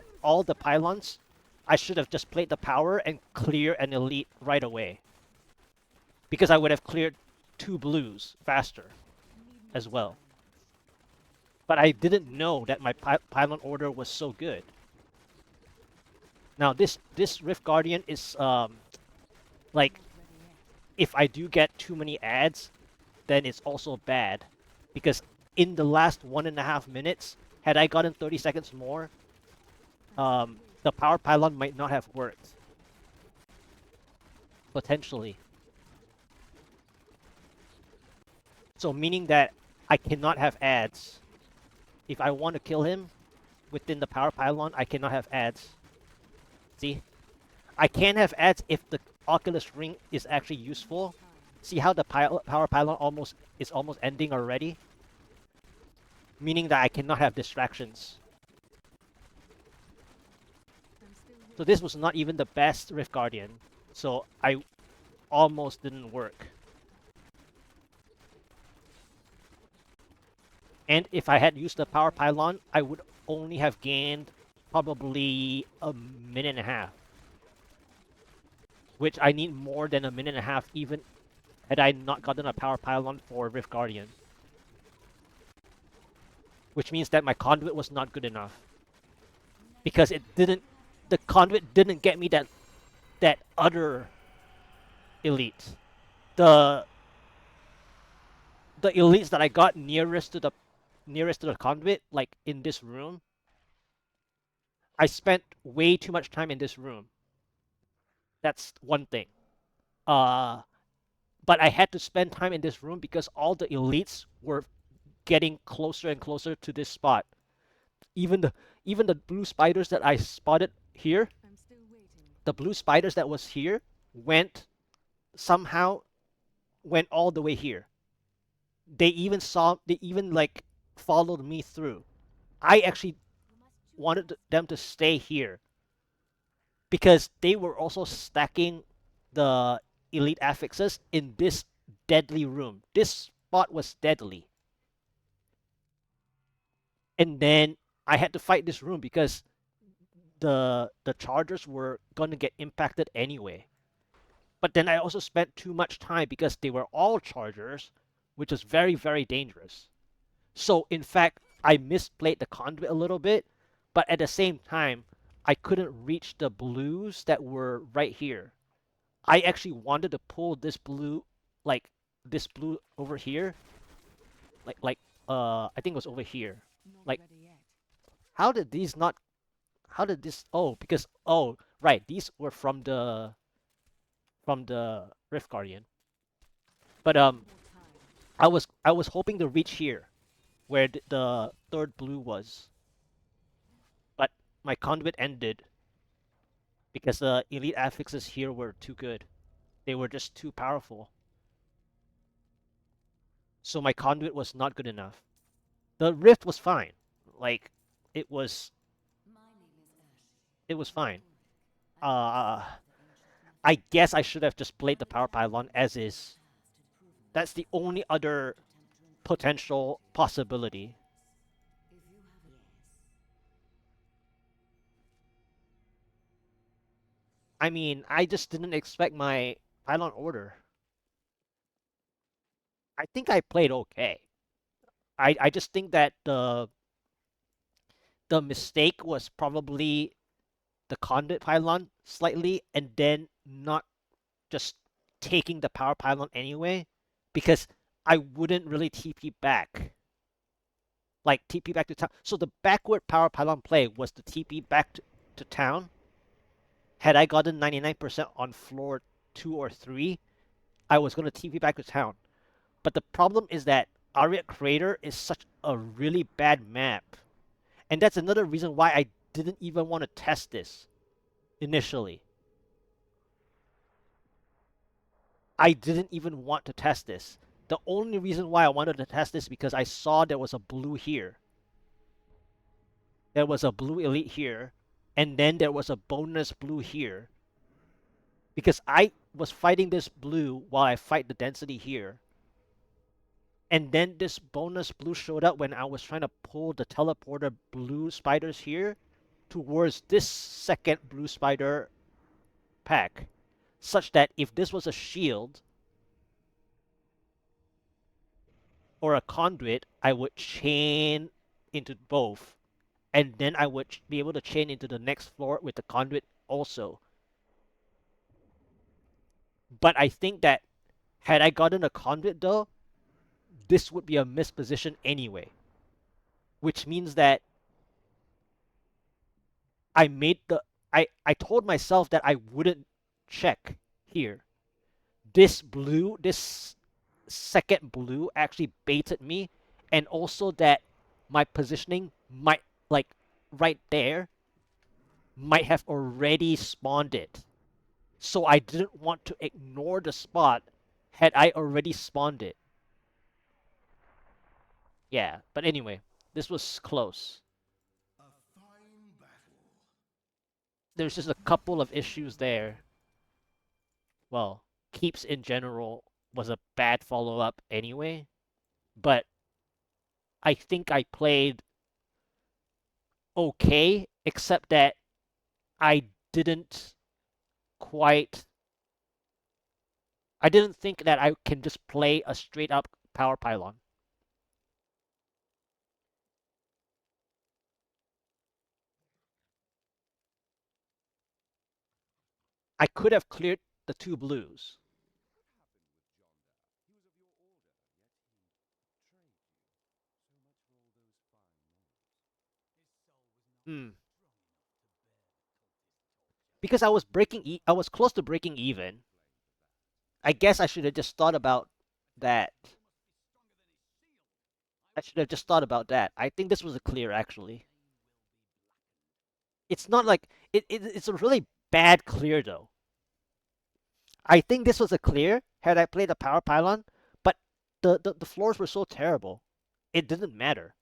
pylons, I should have just played the power and clear an elite right away. Because I would have cleared 2 blues faster as well. But I didn't know that my pylon order was so good. Now this Rift Guardian is like, if I do get too many ads, then it's also bad, because in the last 1.5 minutes, had I gotten 30 seconds more, the power pylon might not have worked. Potentially. So meaning that I cannot have ads. If I want to kill him within the power pylon, I cannot have ads. See? I can have ads if the Oculus Ring is actually useful. See how the power pylon is almost ending already? Meaning that I cannot have distractions. So this was not even the best Rift Guardian. So I almost didn't work. And if I had used the power pylon, I would only have gained probably a minute and a half. Which I need more than a minute and a half even had I not gotten a power pylon for Rift Guardian. Which means that my conduit was not good enough. Because the conduit didn't get me that other elite. The elites that I got nearest to the conduit, like in this room, I spent way too much time in this room. That's one thing. But I had to spend time in this room because all the elites were getting closer and closer to this spot. Even the blue spiders that I spotted here, the blue spiders that was here went all the way here. They even like followed me through. I actually wanted them to stay here because they were also stacking the elite affixes in this deadly room. This spot was deadly. And then I had to fight this room because the chargers were going to get impacted anyway. But then I also spent too much time because they were all chargers, which was very, very dangerous. So in fact, I misplayed the conduit a little bit, but at the same time, I couldn't reach the blues that were right here. I actually wanted to pull this blue, like this blue over here, I think it was over here. Like, how did these not? How did this? Oh, because right, these were from the Rift Guardian. But I was hoping to reach here, where the third blue was. But my conduit ended because the elite affixes here were too good. They were just too powerful. So my conduit was not good enough. The rift was fine. Like, it was fine. I guess I should have just played the power pylon as is. That's the only other potential possibility. I mean, I just didn't expect my Pylon order. I think I played okay. I just think that the mistake was probably the Conduit Pylon slightly, and then not just taking the Power Pylon anyway, because I wouldn't really TP back. Like, TP back to town. So the backward Power Pylon play was the TP back to town. Had I gotten 99% on floor 2 or 3, I was going to TP back to town. But the problem is that Arreat Crater is such a really bad map. And that's another reason why I didn't even want to test this initially. I didn't even want to test this. The only reason why I wanted to test this because I saw there was a blue here. There was a blue elite here, and then there was a bonus blue here. Because I was fighting this blue while I fight the density here. And then this bonus blue showed up when I was trying to pull the teleporter blue spiders here towards this second blue spider pack. Such that if this was a shield or a conduit, I would chain into both. And then I would be able to chain into the next floor with the conduit also. But I think that had I gotten a conduit though, this would be a missed position anyway. Which means that I told myself that I wouldn't check here. This second blue actually baited me, and also that my positioning might, like, right there, might have already spawned it. So I didn't want to ignore the spot had I already spawned it. Yeah, but anyway, this was close. There's just a couple of issues there. Well, keeps in general was a bad follow-up anyway, but I think I played okay, except that I didn't quite. I didn't think that I can just play a straight up power pylon. I could have cleared the two blues. Hmm. Because I was I was close to breaking even. I guess I should have just thought about that. I should have just thought about that. I think this was a clear actually. It's not like it's a really bad clear though. I think this was a clear had I played a power pylon, but the floors were so terrible, it didn't matter.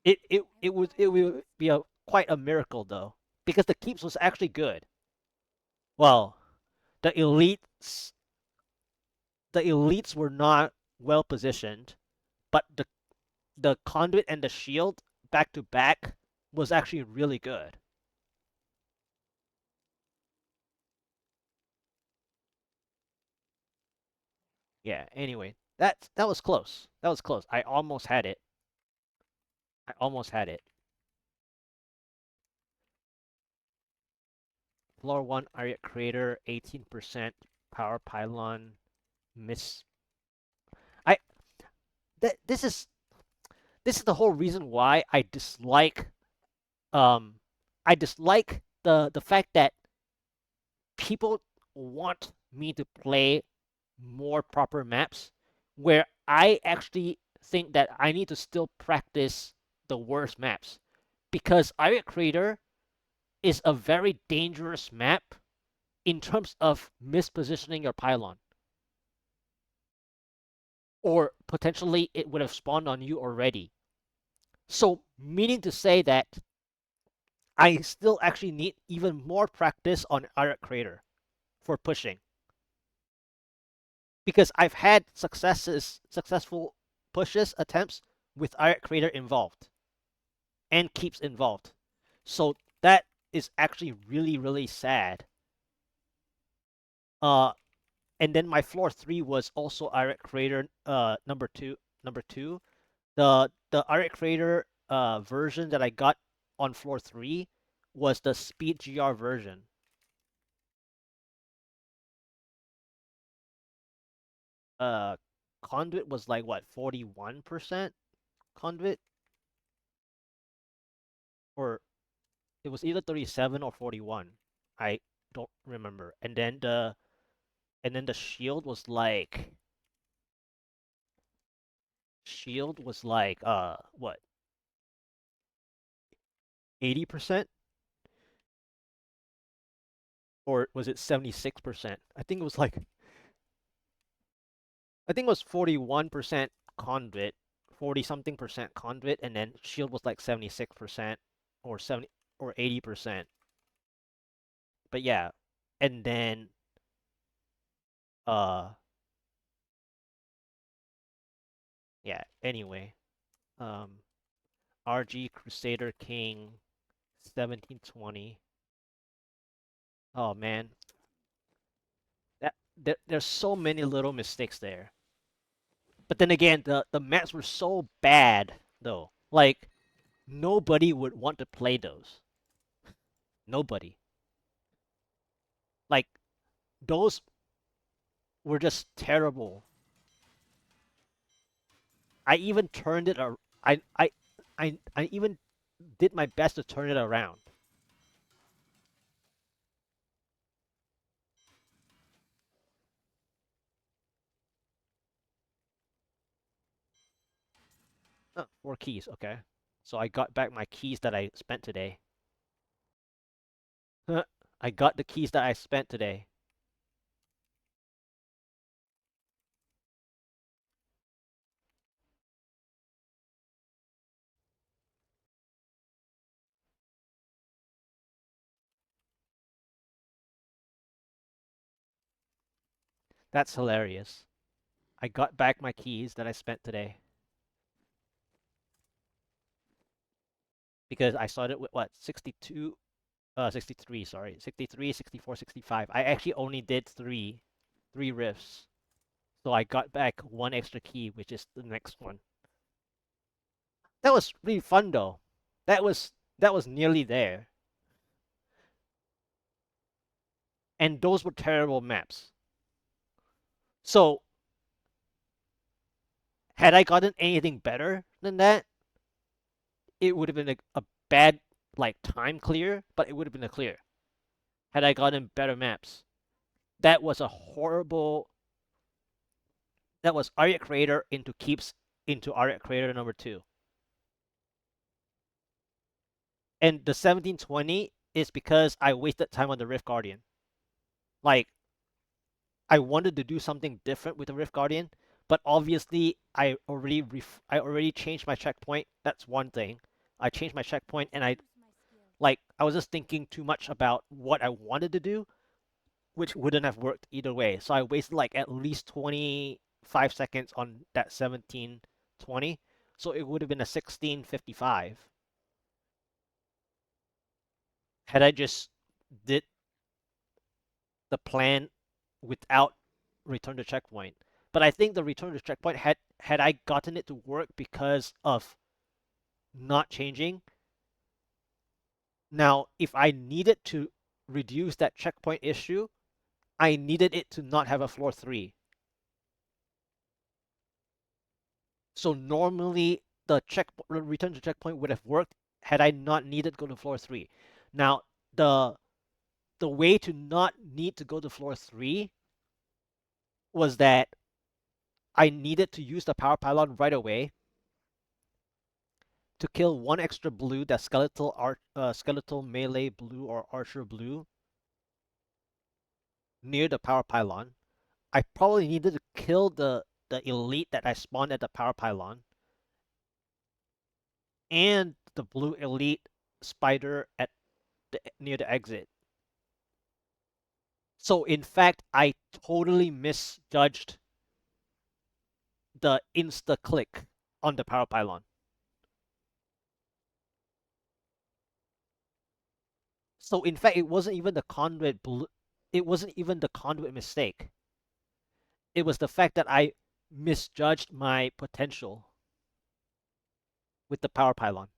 It would be a quite a miracle though, because the keeps was actually good. Well, the elites were not well positioned, but the conduit and the shield back to back was actually really good. Yeah. Anyway, that was close. That was close. I almost had it. I almost had it. Floor 1 Arreat Crater, 18% power pylon miss. I that this is the whole reason why um I dislike the fact that people want me to play more proper maps where I actually think that I need to still practice the worst maps, because Arreat Crater is a very dangerous map in terms of mispositioning your pylon. Or potentially it would have spawned on you already. So, meaning to say that I still actually need even more practice on Arreat Crater for pushing. Because I've had successful pushes attempts with Arreat Crater involved and keeps involved. So that is actually really, really sad. Uh, and then my floor 3 was also Arreat Crater number 2. Number 2. The Arreat Crater version that I got on floor 3 was the Speed GR version. Uh, Conduit was like what, 41% Conduit? Or it was either 37 or 41. I don't remember. And then the shield was like what, 80%, or was it 76%? I think it was 41% Conduit, 40 something percent Conduit, and then shield was like 76% or 70 or 80%. But yeah, and then uh yeah, anyway, um RG Crusader King 1720. Oh man, there's so many little mistakes there. But then again, the maps were so bad though. Like nobody would want to play those. Nobody. Like those were just terrible. I even turned it ar- I even did my best to turn it around. Oh, 4 keys, okay. So I got back my keys that I spent today. I got the keys that I spent today. That's hilarious. I got back my keys that I spent today because I started with what, 62, 63, sorry, 63, 64, 65. I actually only did three rifts. So I got back one extra key, which is the next one. That was really fun though. That was nearly there. And those were terrible maps. So had I gotten anything better than that, it would have been a bad like time clear, but it would have been a clear. Had I gotten better maps. That was a horrible. That was Arreat Crater into keeps into Arreat Crater number 2. And the 1720 is because I wasted time on the Rift Guardian. Like I wanted to do something different with the Rift Guardian, but obviously I already changed my checkpoint. That's one thing. I changed my checkpoint and I was just thinking too much about what I wanted to do, which wouldn't have worked either way. So I wasted like at least 25 seconds on that 1720. So it would have been a 1655 had I just did the plan without return to checkpoint. But I think the return to checkpoint had I gotten it to work because of not changing. Now, if I needed to reduce that checkpoint issue, I needed it to not have a floor 3. So normally the return to checkpoint would have worked had I not needed to go to floor 3. Now, the the way to not need to go to floor 3 was that I needed to use the power pylon right away to kill one extra blue, that skeletal melee blue or archer blue near the power pylon. I probably needed to kill the elite that I spawned at the power pylon and the blue elite spider near the exit. So in fact, I totally misjudged the insta click on the power pylon. So in fact, it wasn't even the it wasn't even the conduit mistake. It was the fact that I misjudged my potential with the power pylon.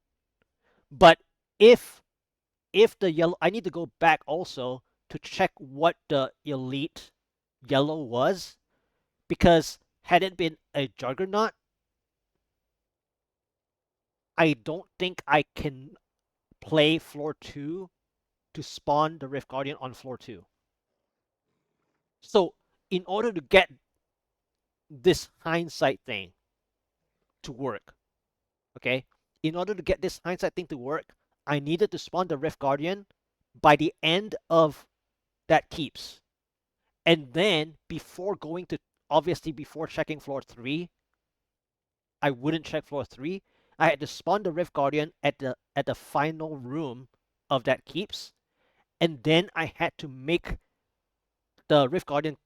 But if the yellow, I need to go back also to check what the elite yellow was, because had it been a juggernaut, I don't think I can play floor 2 to spawn the Rift Guardian on floor 2. So in order to get this hindsight thing to work, okay, in order to get this hindsight thing to work, I needed to spawn the Rift Guardian by the end of that keeps. And then before going to, obviously before checking floor 3, I wouldn't check floor 3. I had to spawn the Rift Guardian at the final room of that keeps, and then I had to make the Rift Guardian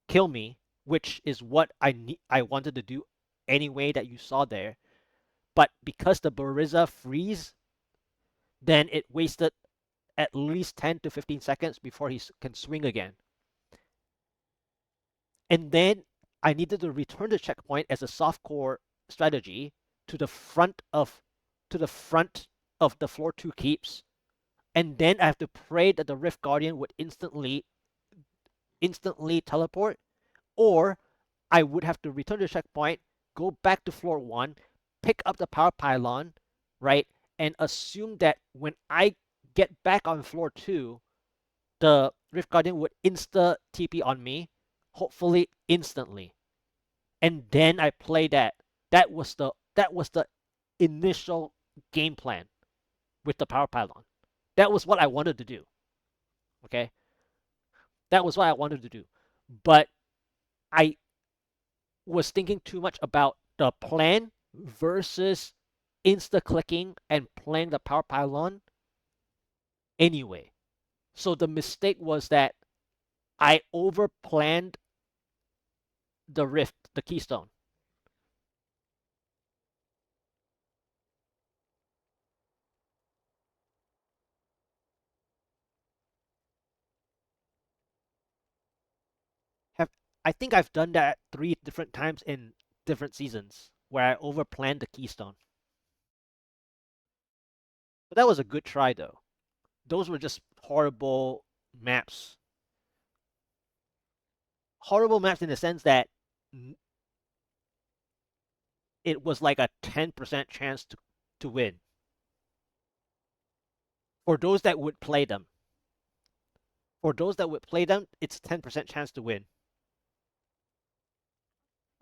kill me, which is what I wanted to do anyway that you saw there. But because the Buriza freeze, then it wasted at least 10 to 15 seconds before he can swing again. And then I needed to return the checkpoint as a softcore strategy to the front of the floor 2 keeps, and then I have to pray that the Rift Guardian would instantly teleport, or I would have to return to the checkpoint, go back to floor 1, pick up the power pylon, right, and assume that when I get back on floor 2, the Rift Guardian would insta TP on me, hopefully instantly. And then I play that. That was the initial game plan with the power pylon. That was what I wanted to do. Okay? That was what I wanted to do. But I was thinking too much about the plan versus insta clicking and playing the power pylon anyway. So the mistake was that I over planned the rift, the keystone. Have I think I've done that 3 different times in different seasons where I over planned the keystone. But that was a good try though. Those were just horrible maps. Horrible maps in the sense that it was like a 10% chance to win. For those that would play them. For those that would play them, it's 10% chance to win.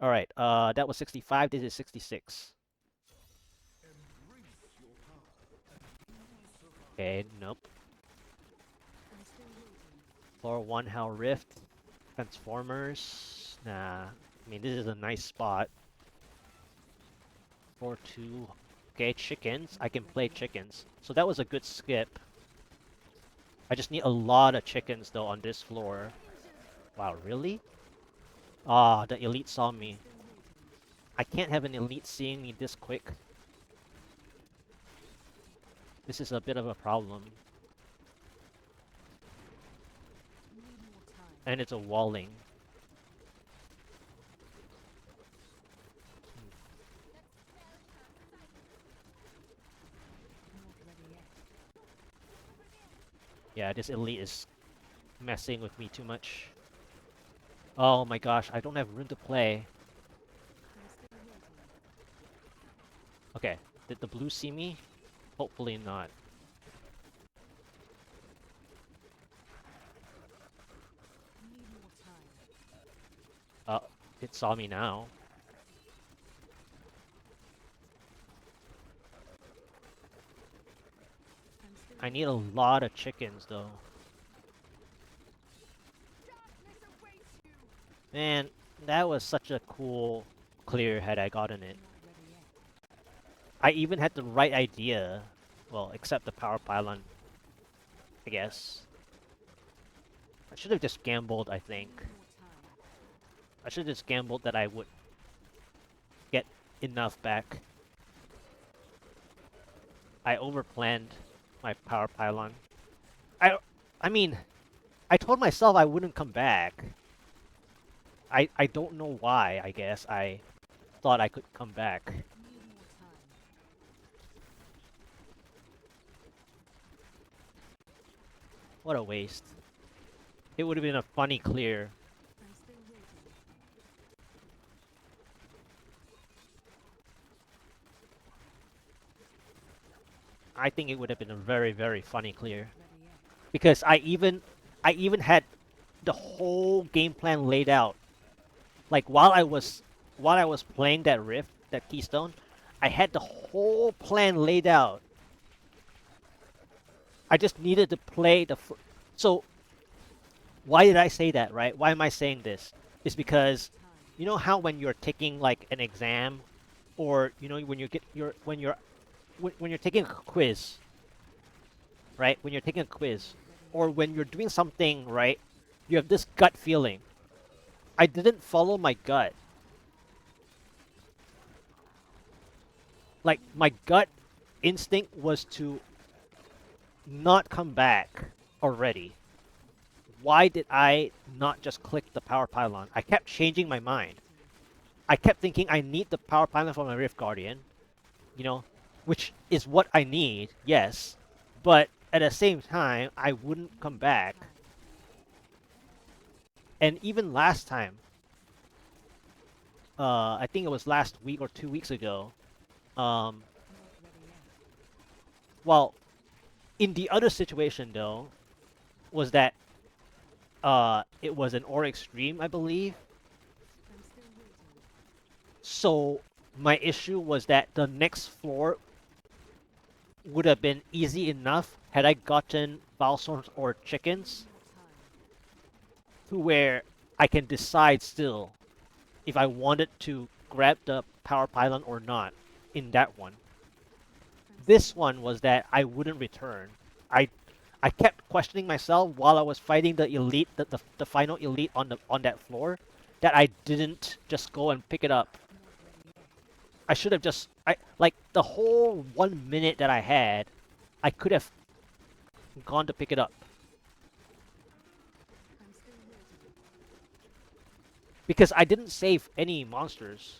All right, that was 65. This is 66. Okay, nope. Floor 1 Hell Rift. Transformers. Nah. I mean, this is a nice spot. Floor 2. Okay, chickens. I can play chickens. So that was a good skip. I just need a lot of chickens, though, on this floor. Wow, really? Ah, the elite saw me. I can't have an elite seeing me this quick. This is a bit of a problem. And it's a walling. Yeah, this elite is messing with me too much. Oh my gosh, I don't have room to play. Okay, did the blue see me? Hopefully not. It saw me now. I need a lot of chickens though. Man, that was such a cool clear had I gotten it. I even had the right idea. Well, except the power pylon, I guess. I should have just gambled, I think. I should have just gambled that I would get enough back. I overplanned my power pylon. I mean, I told myself I wouldn't come back. I don't know why, I guess. I thought I could come back. What a waste. It would have been a funny clear. I think it would have been a very, very funny clear. Because I even had the whole game plan laid out. Like while I was playing that rift, that keystone, I had the whole plan laid out. I just needed to play so why did I say that, right? Why am I saying this? Is because you know how when you're taking like an exam, or you know when you get your when you're taking a quiz, right? When you're taking a quiz, or when you're doing something, right? You have this gut feeling. I didn't follow my gut. Like my gut instinct was to not come back already. Why did I not just click the power pylon? I kept changing my mind. I kept thinking I need the power pylon for my Rift Guardian, you know, which is what I need, yes. But at the same time, I wouldn't come back. And even last time, I think it was last week or 2 weeks ago, um, well, in the other situation though, was that it was an Orek stream, I believe. So my issue was that the next floor would have been easy enough had I gotten Valsons or chickens to where I can decide still if I wanted to grab the power pylon or not in that one. This one was that I wouldn't return. I I kept questioning myself while I was fighting the elite, the final elite on that floor, that I didn't just go and pick it up. I should have just like the whole 1 minute that I had, I could have gone to pick it up. Because I didn't save any monsters.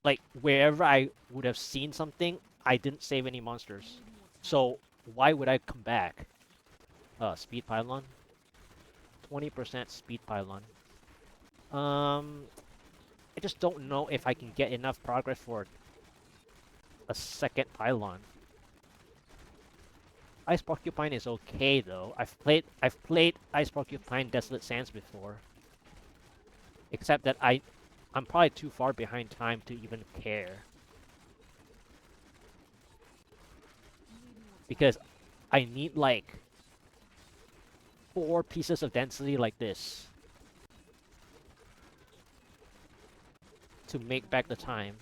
Like wherever I would have seen something, I didn't save any monsters. So why would I come back? Speed pylon. 20% speed pylon. I just don't know if I can get enough progress for a second pylon. Ice Porcupine is okay though. I've played Ice Porcupine Desolate Sands before. Except that I'm probably too far behind time to even care. Because I need like 4 pieces of density like this to make back the time.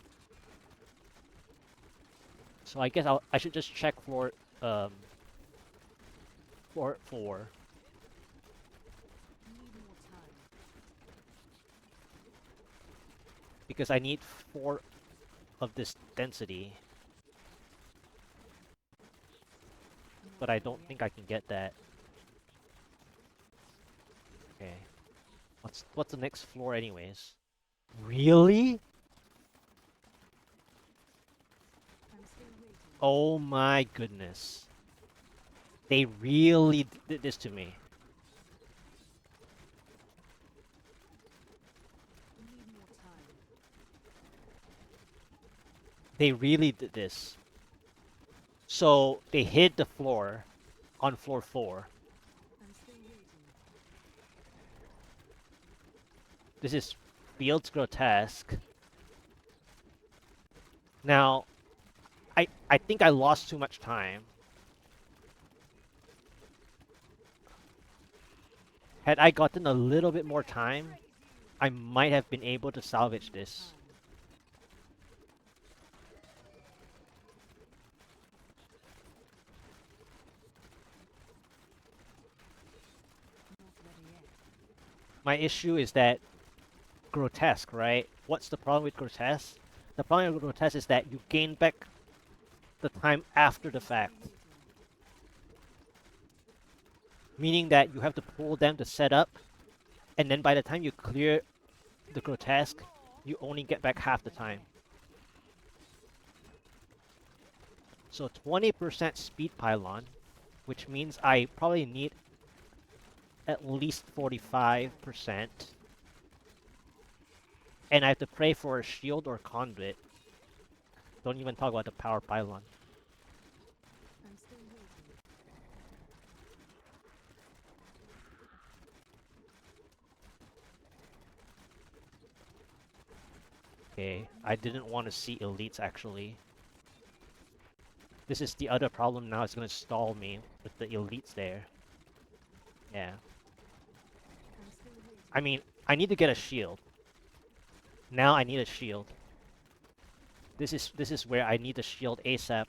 So I guess I should just check for floor 4. Because I need 4 of this density. But I don't think I can get that. Okay. What's the next floor anyways? Really? Oh my goodness. They really did this to me. They really did this. So they hid the floor on floor 4. This is Fields Grotesque. Now, I think I lost too much time. Had I gotten a little bit more time, I might have been able to salvage this. My issue is that Grotesque, right? What's the problem with Grotesque? The problem with Grotesque is that you gain back the time after the fact. meaning that you have to pull them to set up, and then by the time you clear the grotesque, you only get back half the time. So 20% speed pylon, which means I probably need at least 45%. And I have to pray for a shield or conduit. Don't even talk about the power pylon. Okay, I didn't want to see elites actually. This is the other problem now, it's gonna stall me with the elites there. Yeah. I mean, I need to get a shield. Now I need a shield. This is where I need the shield ASAP.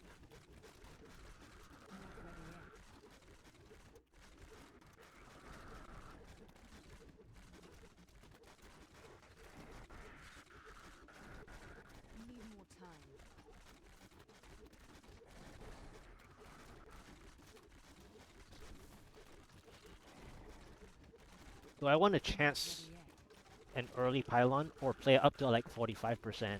Do I want to chance an early pylon or play up to like 45%?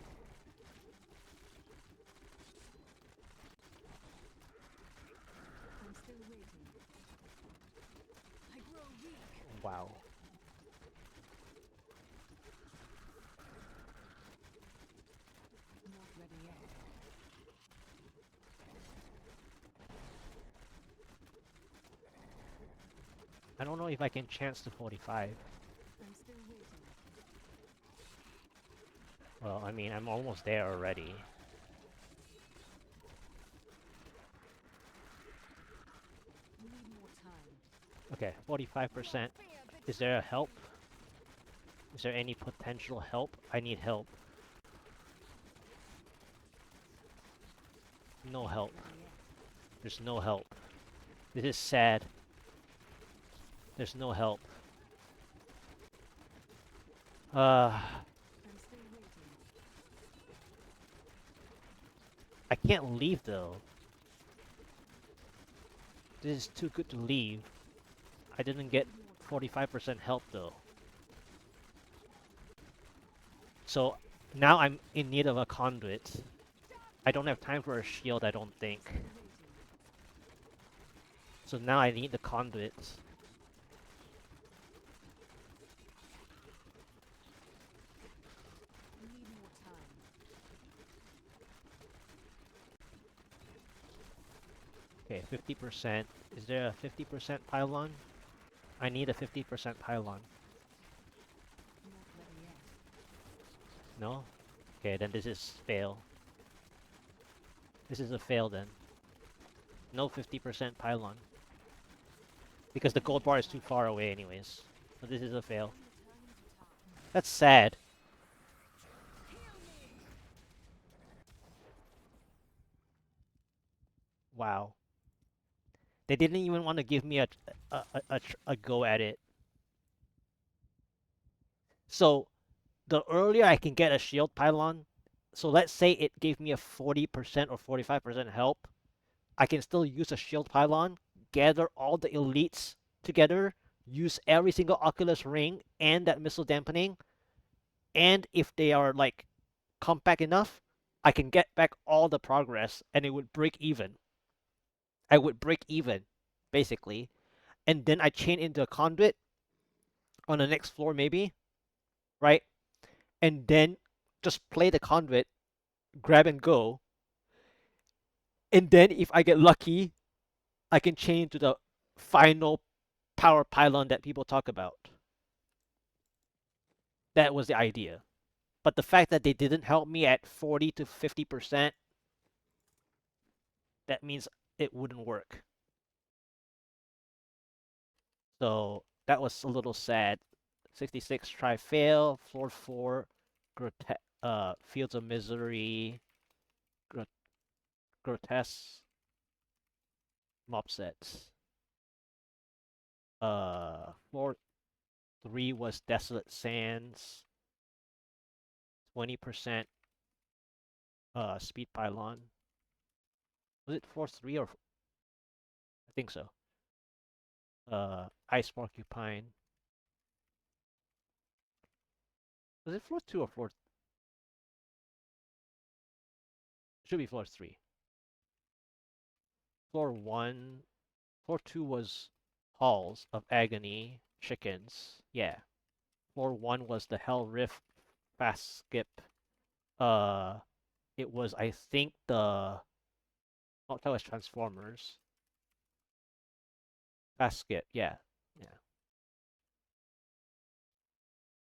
Wow. I don't know if I can chance to 45. Well, I mean, I'm almost there already. Okay, 45%. Is there a help? Is there any potential help? I need help. No help. There's no help. This is sad. There's no help. I can't leave though. This is too good to leave. I didn't get 45% help though. So now I'm in need of a conduit. I don't have time for a shield, I don't think. So now I need the conduit. Okay, 50%. Is there a 50% pylon? I need a 50% pylon. No? Okay, then this is fail. This is a fail then. No 50% pylon. Because the gold bar is too far away anyways. So this is a fail. That's sad. Wow. They didn't even want to give me a go at it. So the earlier I can get a shield pylon, so let's say it gave me a 40% or 45% help, I can still use a shield pylon, gather all the elites together, use every single Oculus ring and that missile dampening, and if they are like compact enough, I can get back all the progress and it would break even. I would break even, basically. And then I chain into a conduit on the next floor maybe, right? And then just play the conduit, grab and go. And then if I get lucky, I can chain to the final power pylon that people talk about. That was the idea. But the fact that they didn't help me at 40 to 50%, that means it wouldn't work. So that was a little sad. 66 try fail, floor 4, Fields of Misery, grotesque mobsets. Floor 3 was Desolate Sands. 20% speed pylon. Was it floor 3 or I think so. Ice Porcupine. Was it floor 2 or floor? Should be floor 3. Floor 1. Floor 2 was Halls of Agony, Chickens. Yeah. Floor 1 was the Hell Rift, Fast Skip. Uh, it was, I think, the. Oh, that was Transformers. Fast Skip, yeah. Yeah.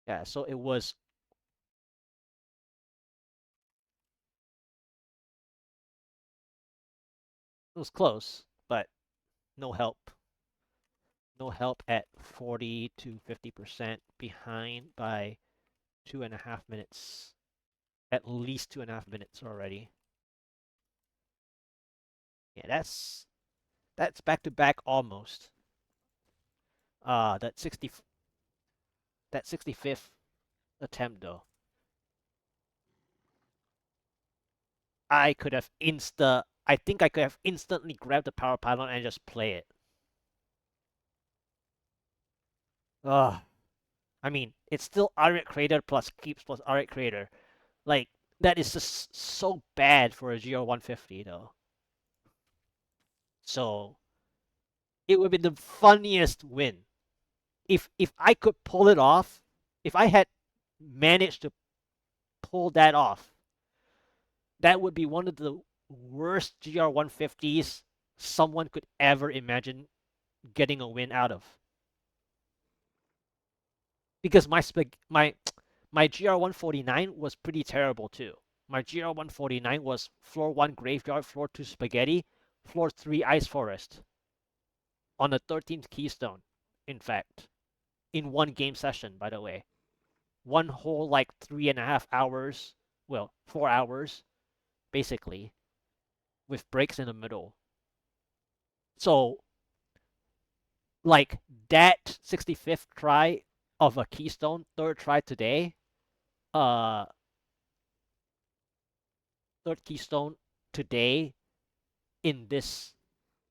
Yeah, so it was. It was close, but no help. No help at 40 to 50% behind by 2.5 minutes. At least 2.5 minutes already. Yeah, that's back to back almost. That 65th attempt though. I think I could have instantly grabbed the power pylon and just play it. Ugh. I mean, it's still Arreat Crater plus Keeps plus Arreat Crater. Like, that is just so bad for a GR150 though. So it would be the funniest win. If I could pull it off, if I had managed to pull that off, that would be one of the worst GR150s someone could ever imagine getting a win out of. Because my GR149 was pretty terrible too. My GR149 was floor 1 Graveyard, floor 2 Spaghetti, floor 3 Ice Forest on the 13th Keystone, in fact. In one game session, by the way. One whole, like, 3.5 hours, well, 4 hours, basically, with breaks in the middle. So, like, that 65th try of a Keystone, third try today, uh, third Keystone today in this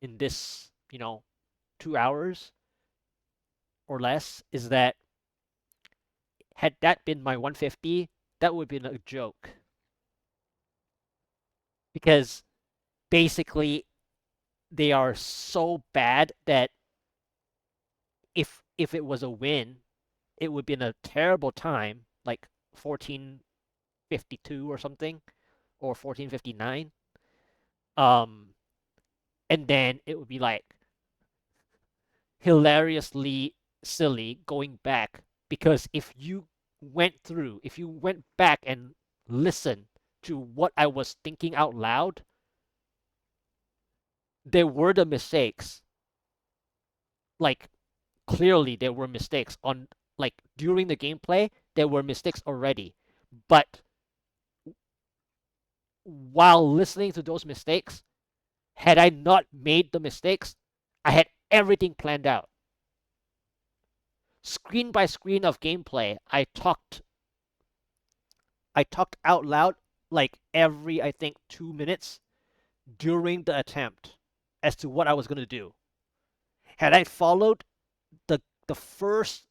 2 hours or less, is that had that been my 150, that would have been a joke. Because basically they are so bad that if it was a win, it would be in a terrible time, like 1452 or something, or 1459. Um, and then it would be like hilariously silly going back, because if you went back and listened to what I was thinking out loud, there were the mistakes. Like, clearly there were mistakes on, like, during the gameplay, there were mistakes already. But while listening to those mistakes, had I not made the mistakes, I had everything planned out. Screen by screen of gameplay, I talked out loud like every, I think, 2 minutes during the attempt as to what I was gonna do. Had I followed the first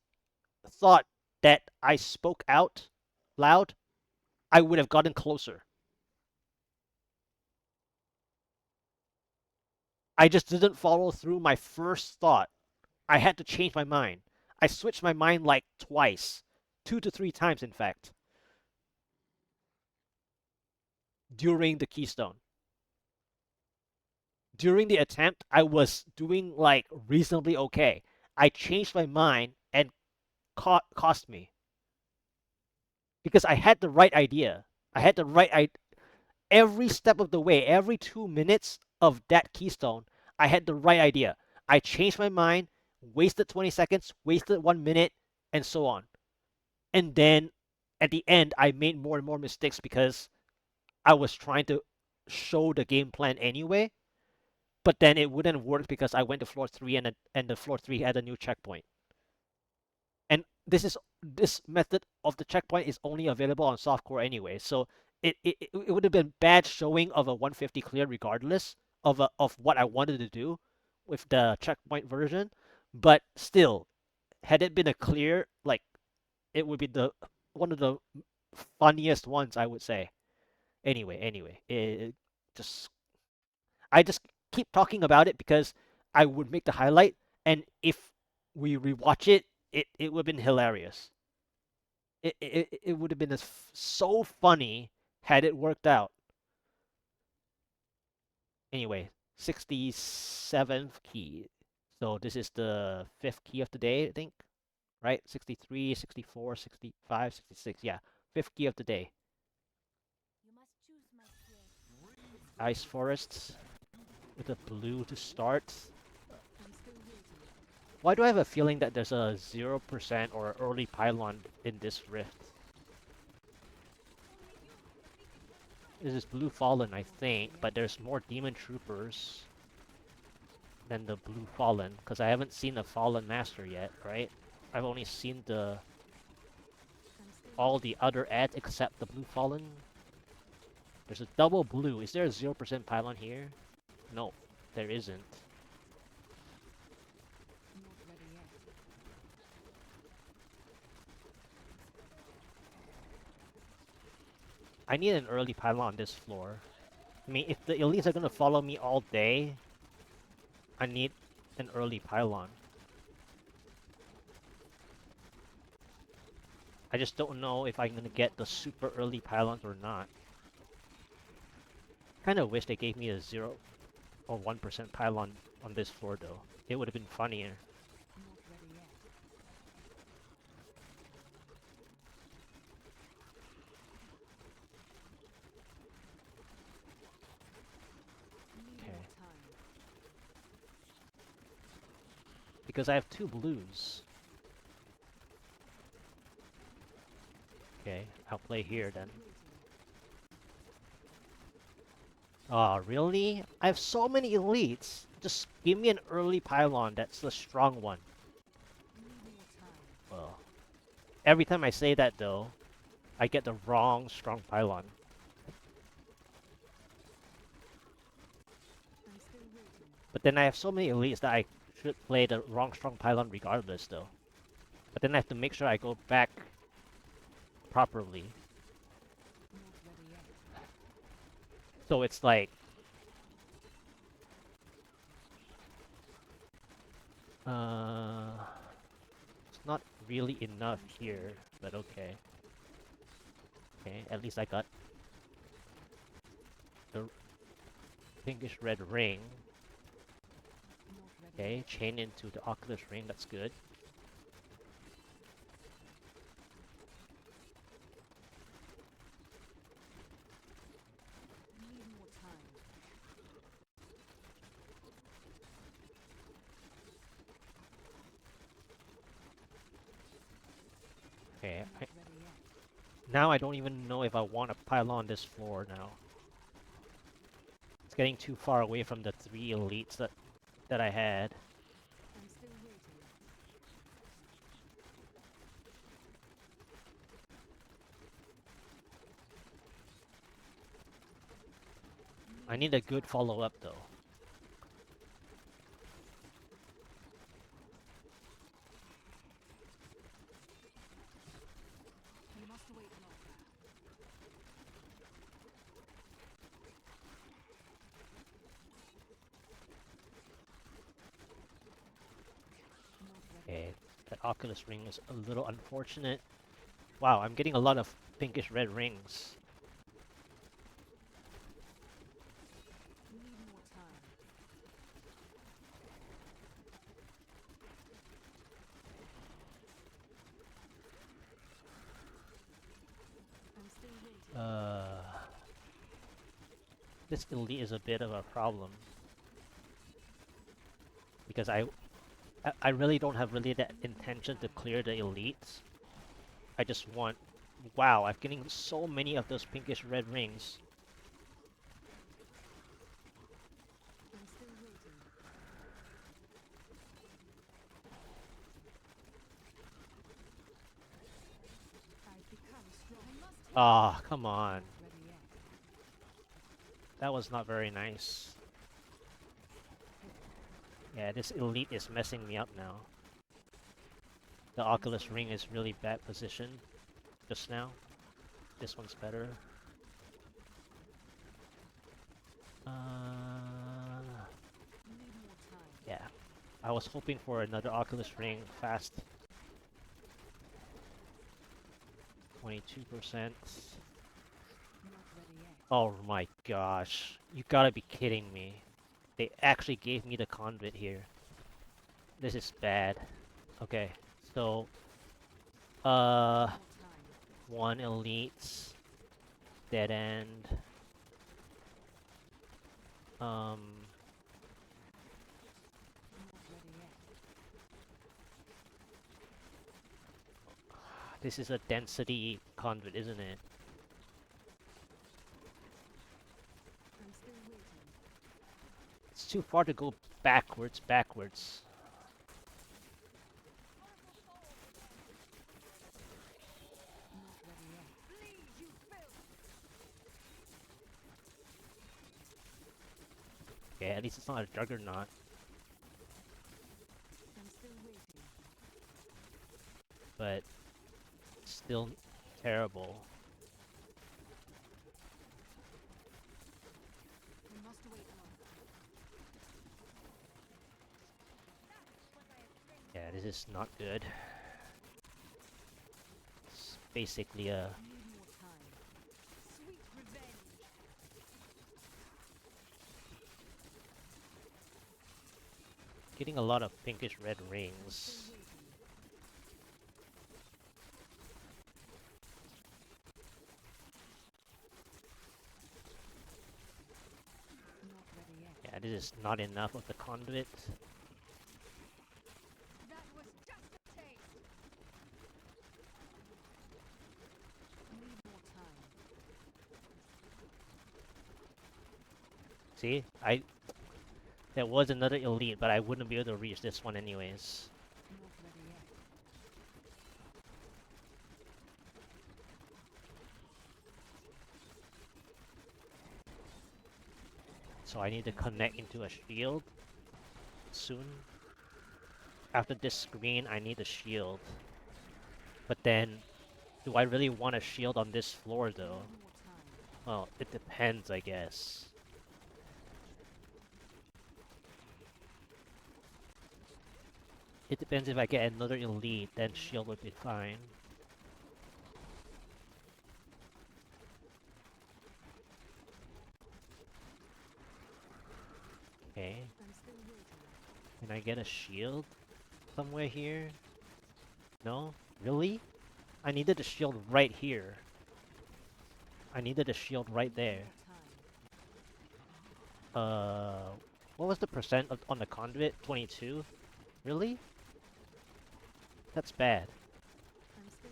thought that I spoke out loud, I would have gotten closer. I just didn't follow through my first thought. I had to change my mind. I switched my mind like twice, 2 to 3 times, in fact, during the Keystone. During the attempt, I was doing, like, reasonably okay. I changed my mind and cost me, because I had the right idea. I had the right idea. Every step of the way, every 2 minutes of that Keystone, I had the right idea. I changed my mind, wasted 20 seconds, wasted 1 minute, and so on. And then at the end, I made more and more mistakes because I was trying to show the game plan anyway. But then it wouldn't work because I went to floor 3, and the floor 3 had a new checkpoint. And this method of the checkpoint is only available on softcore anyway. So it would have been bad showing of a 150 clear regardless of what I wanted to do with the checkpoint version. But still, had it been a clear, like it would be the one of the funniest ones, I would say. Anyway, it just I just keep talking about it because I would make the highlight, and if we rewatch it, it would have been hilarious. It would have been so funny had it worked out. Anyway, 67th key. So this is the fifth key of the day, I think, right? 63, 64, 65, 66. Yeah, fifth key of the day. Ice forests with a blue to start. Why do I have a feeling that there's a 0% or early pylon in this rift? This is blue fallen, I think, but there's more demon troopers than the blue fallen, because I haven't seen the fallen master yet, right? I've only seen all the other ads except the blue fallen. There's a double blue. Is there a 0% pylon here? No, there isn't. I need an early pylon on this floor. I mean, if the elites are gonna follow me all day, I need an early pylon. I just don't know if I'm gonna get the super early pylons or not. Kinda wish they gave me a 0 or 1% pylon on this floor though. It would have been funnier. Okay. Because I have 2 blues. Okay, I'll play here then. Aw, really? I have so many elites. Just give me an early pylon that's the strong one. Well, every time I say that though, I get the wrong strong pylon. But then I have so many elites that I should play the wrong strong pylon regardless though. But then I have to make sure I go back properly. So it's like... it's not really enough here, but okay. Okay, at least I got the pinkish red ring. Okay, chain into the Oculus ring, that's good. Okay, now I don't even know if I want to pile on this floor now. It's getting too far away from the 3 elites that I had. I need a good follow-up though. Okay, that Oculus ring is a little unfortunate. Wow, I'm getting a lot of pinkish red rings. This elite is a bit of a problem. Because I really don't have really the intention to clear the elites. I just want... Wow, I'm getting so many of those pinkish red rings. Ah, oh, come on. That was not very nice. Yeah, this elite is messing me up now. The Oculus Ring is really bad position just now. This one's better. Yeah. I was hoping for another Oculus Ring fast. 22%. Oh my gosh. You gotta be kidding me. They actually gave me the Conduit here. This is bad. Okay, so... one elite. Dead end. This is a density conduit, isn't it? It's too far to go backwards. Yeah, at least it's not a juggernaut. But still terrible. Yeah, this is not good. It's basically a... Getting a lot of pinkish red rings. Yeah, this is not enough of the conduit. See, there was another elite, but I wouldn't be able to reach this one anyways. So I need to connect into a shield soon. After this screen, I need a shield. But then, do I really want a shield on this floor though? Well, it depends, I guess. It depends. If I get another elite, then shield would be fine. Okay. Can I get a shield somewhere here? No? Really? I needed a shield right here. I needed a shield right there. What was the percent on the conduit? 22? Really? That's bad.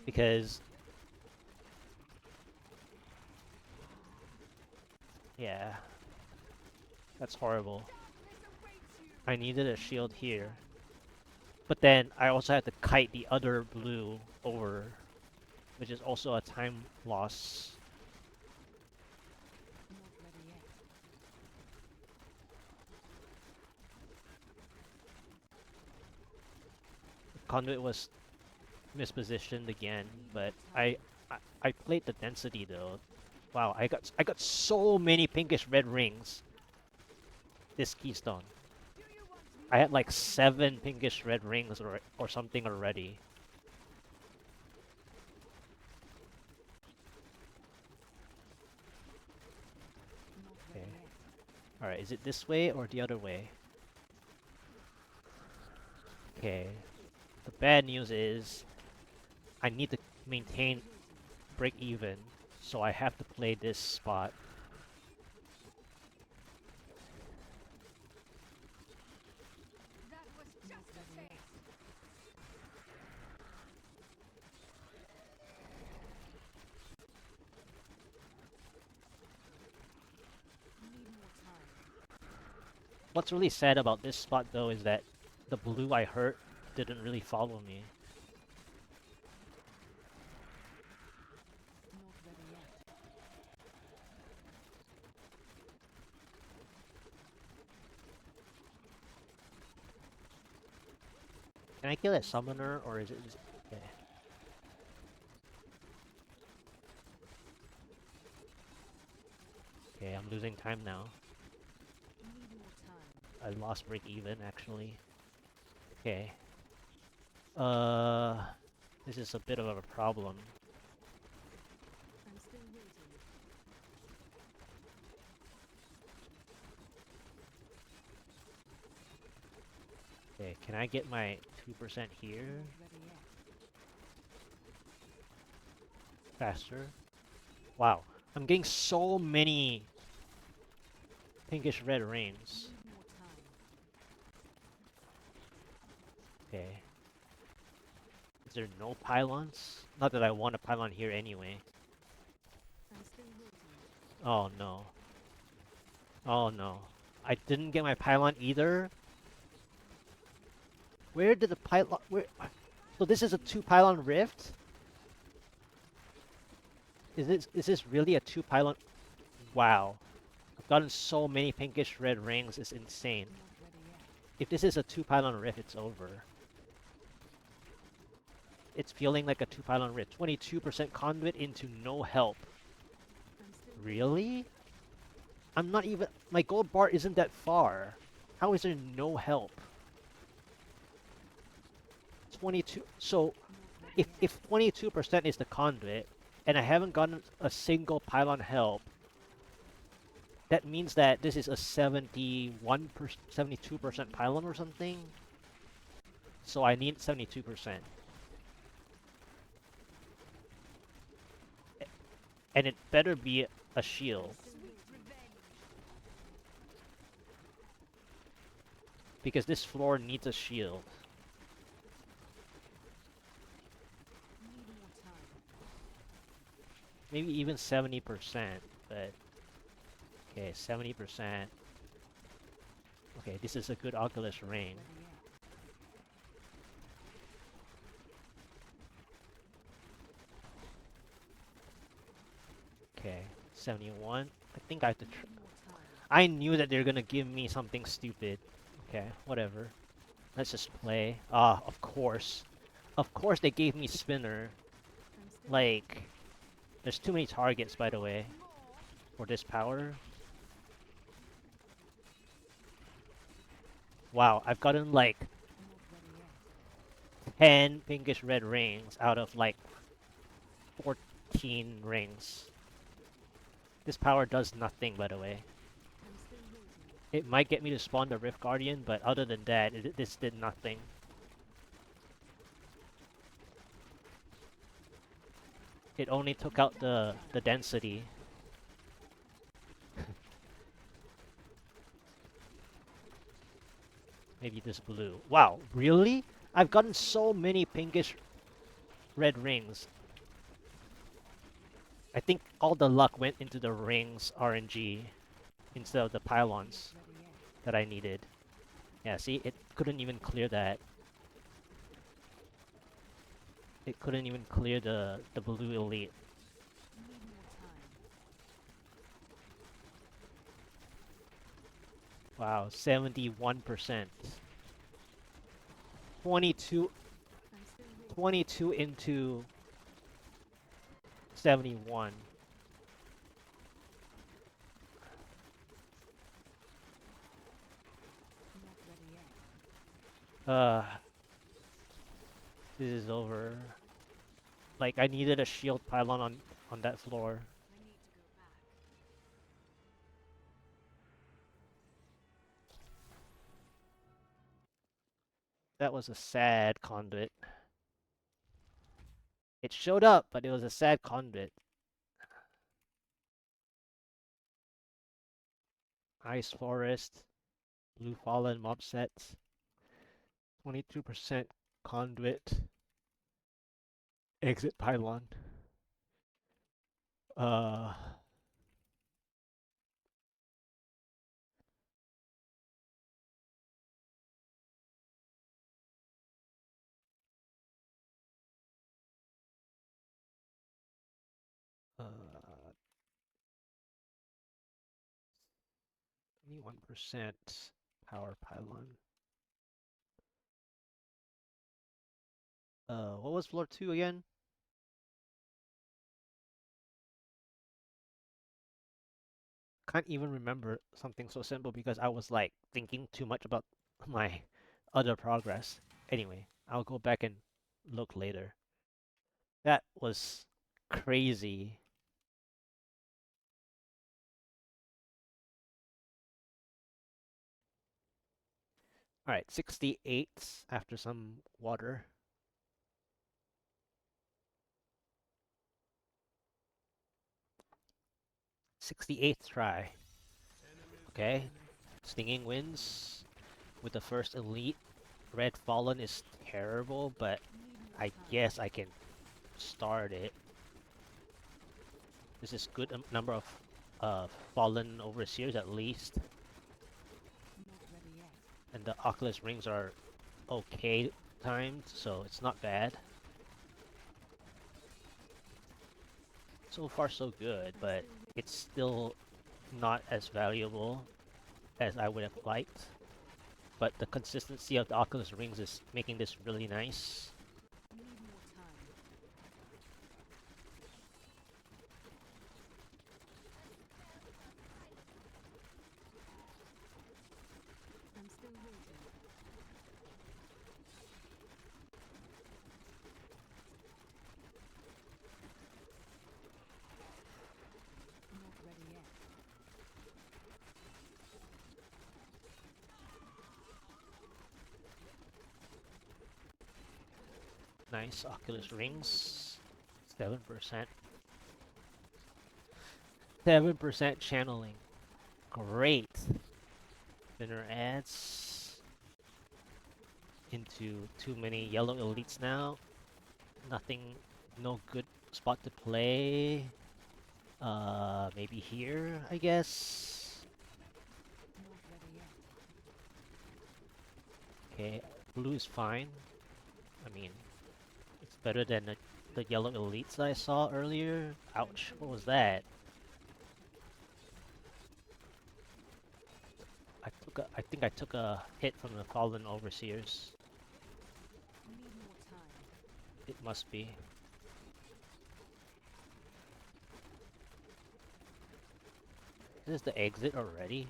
Because... yeah. That's horrible. I needed a shield here. But then, I also had to kite the other blue over, which is also a time loss. Conduit was mispositioned again, but I played the density though. Wow, I got so many pinkish red rings this keystone. I had like 7 pinkish red rings or something already. Okay. Alright, is it this way or the other way? Okay. The bad news is I need to maintain break even, so I have to play this spot. What's really sad about this spot though is that the blue I hurt didn't really follow me. Can I kill a summoner, or is it... Okay. Okay, I'm losing time now. I lost break even, actually. Okay. Uh... This is a bit of a problem. Okay, can I get my 2% here? Faster? Wow, I'm getting so many pinkish red rings. Okay. Is there no pylons? Not that I want a pylon here anyway. Oh no. Oh no. I didn't get my pylon either? Where did the pylon... Where... So this is a 2 pylon rift? Is this really a 2 pylon... Wow. I've gotten so many pinkish red rings, it's insane. If this is a 2 pylon rift, it's over. It's feeling like a 2 pylon rift. 22% conduit into no help. Really? I'm not even... My gold bar isn't that far. How is there no help? 22... So, if 22% is the conduit, and I haven't gotten a single pylon help, that means that this is a 72% pylon or something? So I need 72%. And it better be a shield. Because this floor needs a shield. Maybe even 70%, but... Okay, 70%. Okay, this is a good Oculus ring. Okay, 71. I think I have to... I knew that they're gonna give me something stupid. Okay, whatever. Let's just play. Ah, of course. Of course they gave me spinner. Like... There's too many targets, by the way, for this power. Wow, I've gotten like 10 pinkish red rings out of like 14 rings. This power does nothing, by the way. It might get me to spawn the Rift Guardian, but other than that, this did nothing. It only took out the density. Maybe this blue. Wow, really? I've gotten so many pinkish red rings. I think all the luck went into the rings RNG instead of the pylons that I needed. Yeah, see, it couldn't even clear that. It couldn't even clear the blue elite. Wow, 71%. 22 into 71. Uh, this is over. Like, I needed a shield pylon on that floor. That was a sad conduit. It showed up, but it was a sad conduit. Ice Forest, Blue Fallen Mobsets, 22% conduit, exit pylon. Uh, uh, 21% power pylon. What was floor 2 again? Can't even remember something so simple because I was like thinking too much about my other progress. Anyway, I'll go back and look later. That was crazy. Alright, 68 after some water. 68th try. Okay. Stinging Winds with the first elite. Red Fallen is terrible, but I guess I can start it. This is good number of Fallen Overseers at least. And the Oculus Rings are okay timed, so it's not bad. So far so good, but it's still not as valuable as I would have liked. But the consistency of the Oculus Rings is making this really nice. Nice Oculus Rings. 7%. 7% channeling. Great. Spinner adds into too many yellow elites now. Nothing, no good spot to play. Maybe here, I guess. Okay, blue is fine. I mean, it's better than the yellow elites that I saw earlier. Ouch, what was that? I think I took a hit from the Fallen Overseers. It must be. This is the exit already?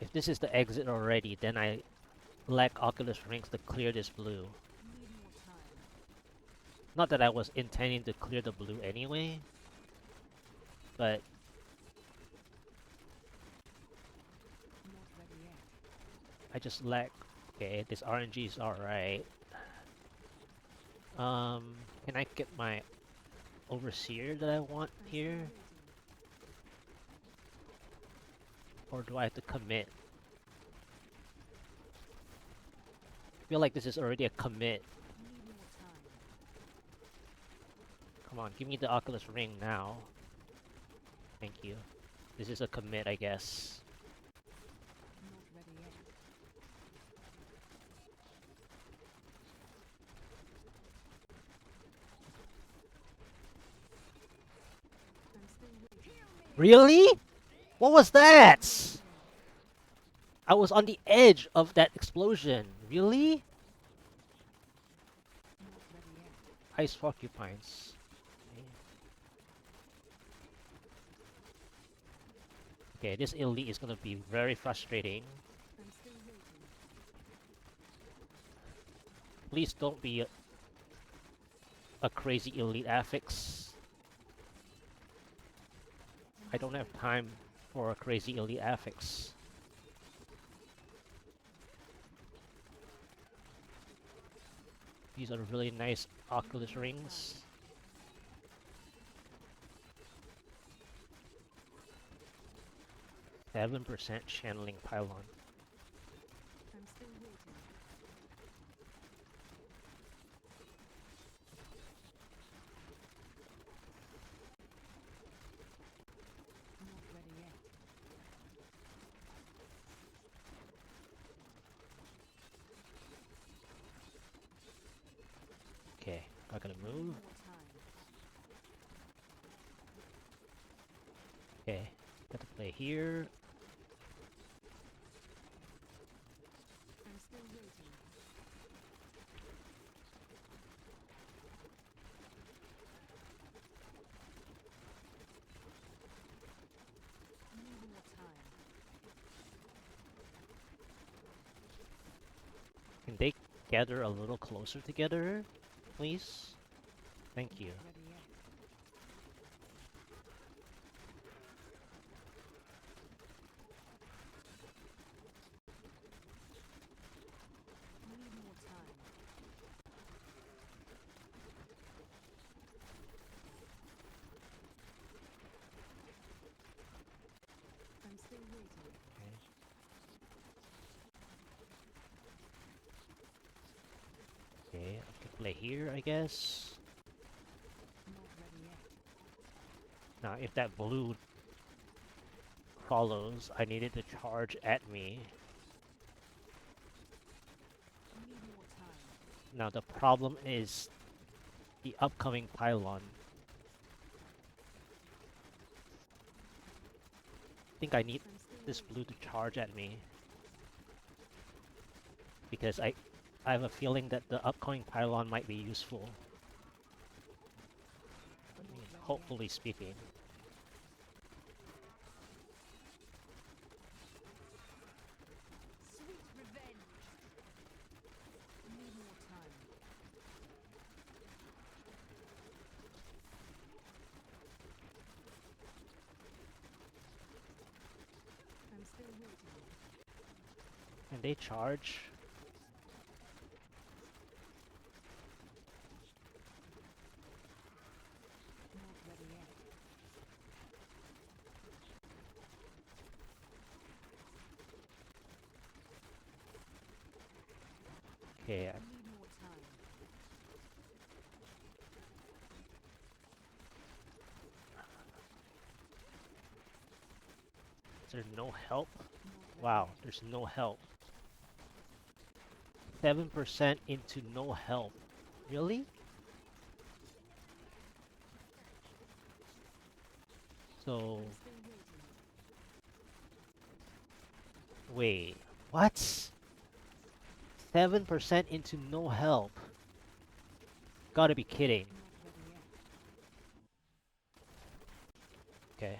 If this is the exit already, then I lack Oculus Rings to clear this blue. Not that I was intending to clear the blue anyway, but I just lack. Okay, this RNG is alright. Can I get my Overseer that I want here? Or do I have to commit? I feel like this is already a commit. Come on, give me the Oculus Ring now. Thank you. This is a commit, I guess. Really? What was that? I was on the edge of that explosion. Really? Ice Porcupines. Okay, this elite is gonna be very frustrating. Please don't be a crazy elite affix. I don't have time for a crazy elite affix. These are really nice Oculus Rings. %7 channeling Pylon. Okay, not gonna move. Okay, got to play here. Can they gather a little closer together, please? Thank you. Okay, I can play here, I guess. Now, if that blue follows, I needed to charge at me. Now, the problem is the upcoming Pylon. I think I need this blue to charge at me. Because I have a feeling that the upcoming Pylon might be useful. I mean, hopefully speaking. Can they charge? Okay. Is there no help? Wow, there's no help. 7% into no help. Really? So... Wait, what? 7% into no help? Gotta be kidding. Okay.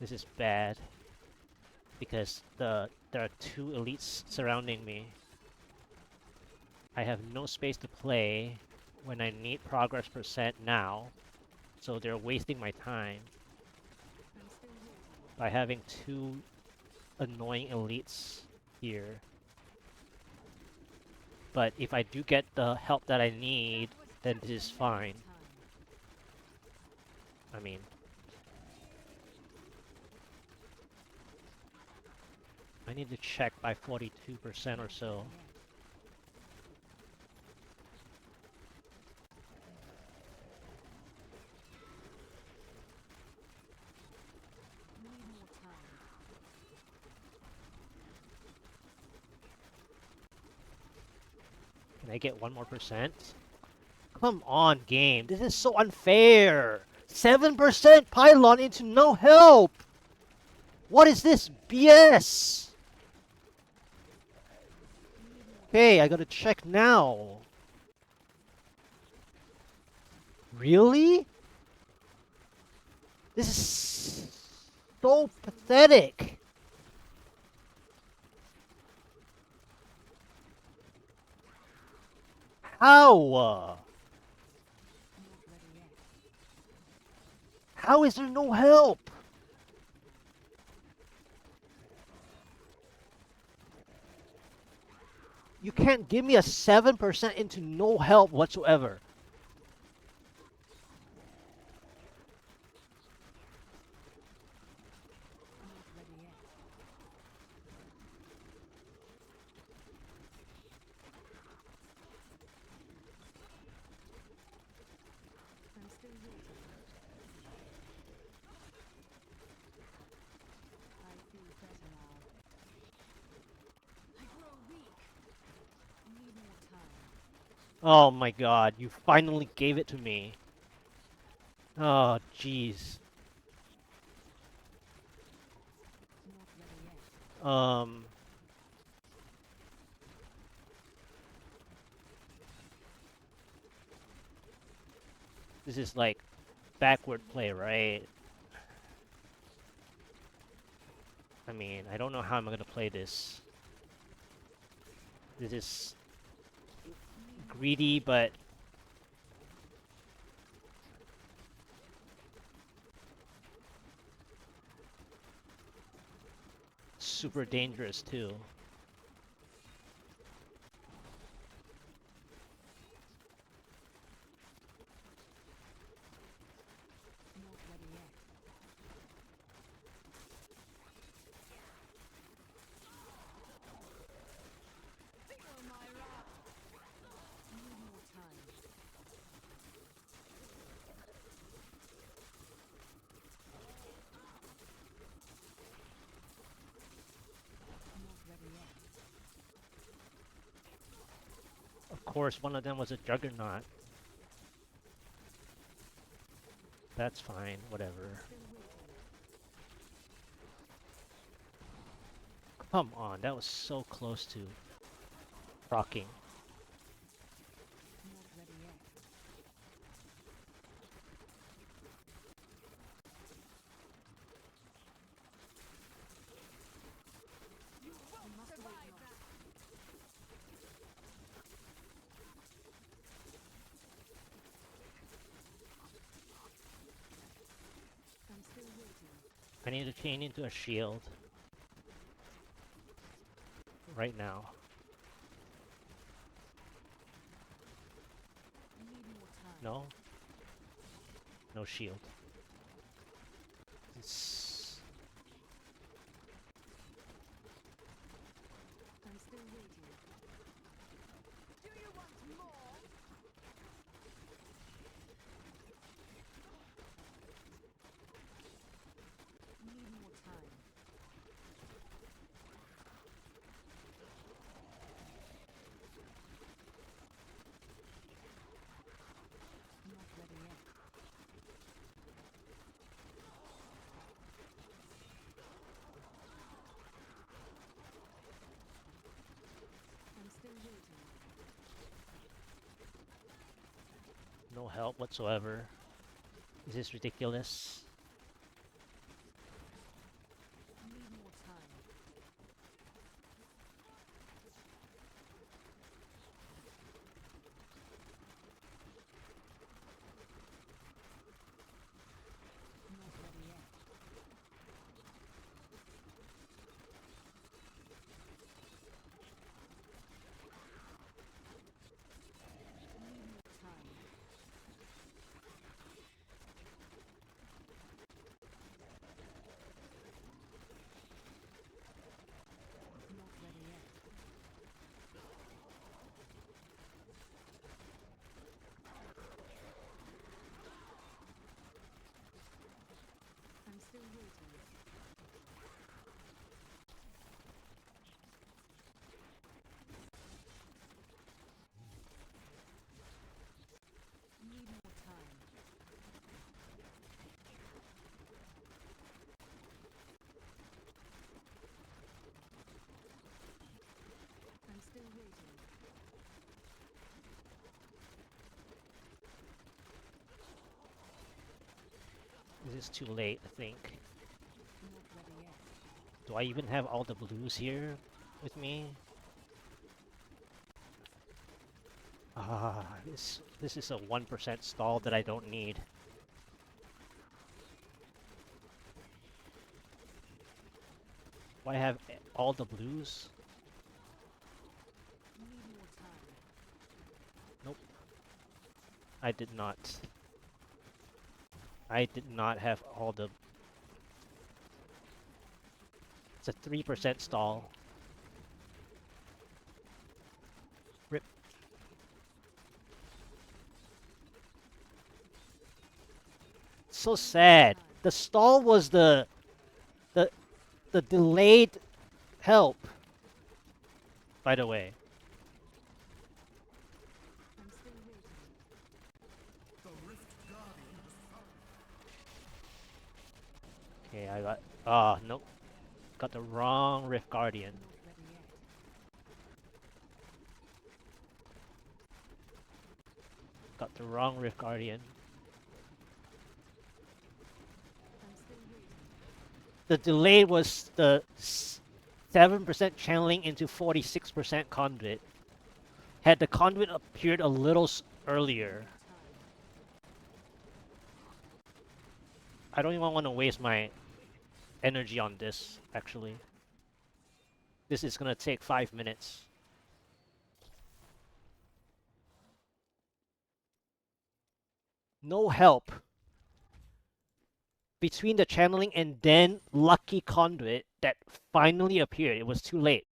This is bad. Because there are two elites surrounding me. I have no space to play when I need progress percent now. So they're wasting my time by having two annoying elites here. But if I do get the help that I need, then this is fine. I mean... I need to check by 42% or so. Can I get 1 more percent? Come on, game. This is so unfair. 7% Pylon into no help. What is this BS? Okay, I gotta check now. Really? This is so pathetic. How? How is there no help? You can't give me a 7% into no help whatsoever. Oh my god, you finally gave it to me. Oh, jeez. This is like backward play, right? I mean, I don't know how I'm gonna play this. This is greedy, but super dangerous too. Of course, one of them was a juggernaut. That's fine, whatever. Come on, that was so close to rocking. I need to chain into a shield. Right now. No? No shield. It's... I'm still waiting. Do you want more? Need more time. Not ready yet. I'm still waiting. No help whatsoever. This is ridiculous. Need more time. Not ready yet. Need more time. Not ready yet. I'm still waiting. Need more time. I'm still waiting. This is too late, I think. Not ready yet. Do I even have all the blues here with me? Ah, this is a 1% stall that I don't need. Do I have all the blues? Need more time. Nope. I did not. I did not have all the... It's a 3% stall. Rip. So sad. The stall was the delayed help. By the way. I'm still waiting. Okay, I got... Ah, nope. Got the wrong Rift Guardian. Not ready yet. Got the wrong Rift Guardian. I'm still waiting. The delay was the 7% channeling into 46% conduit. Had the conduit appeared a little earlier, I don't even want to waste my energy on this, actually. This is gonna take 5 minutes. No help. Between the channeling and then lucky conduit that finally appeared, it was too late.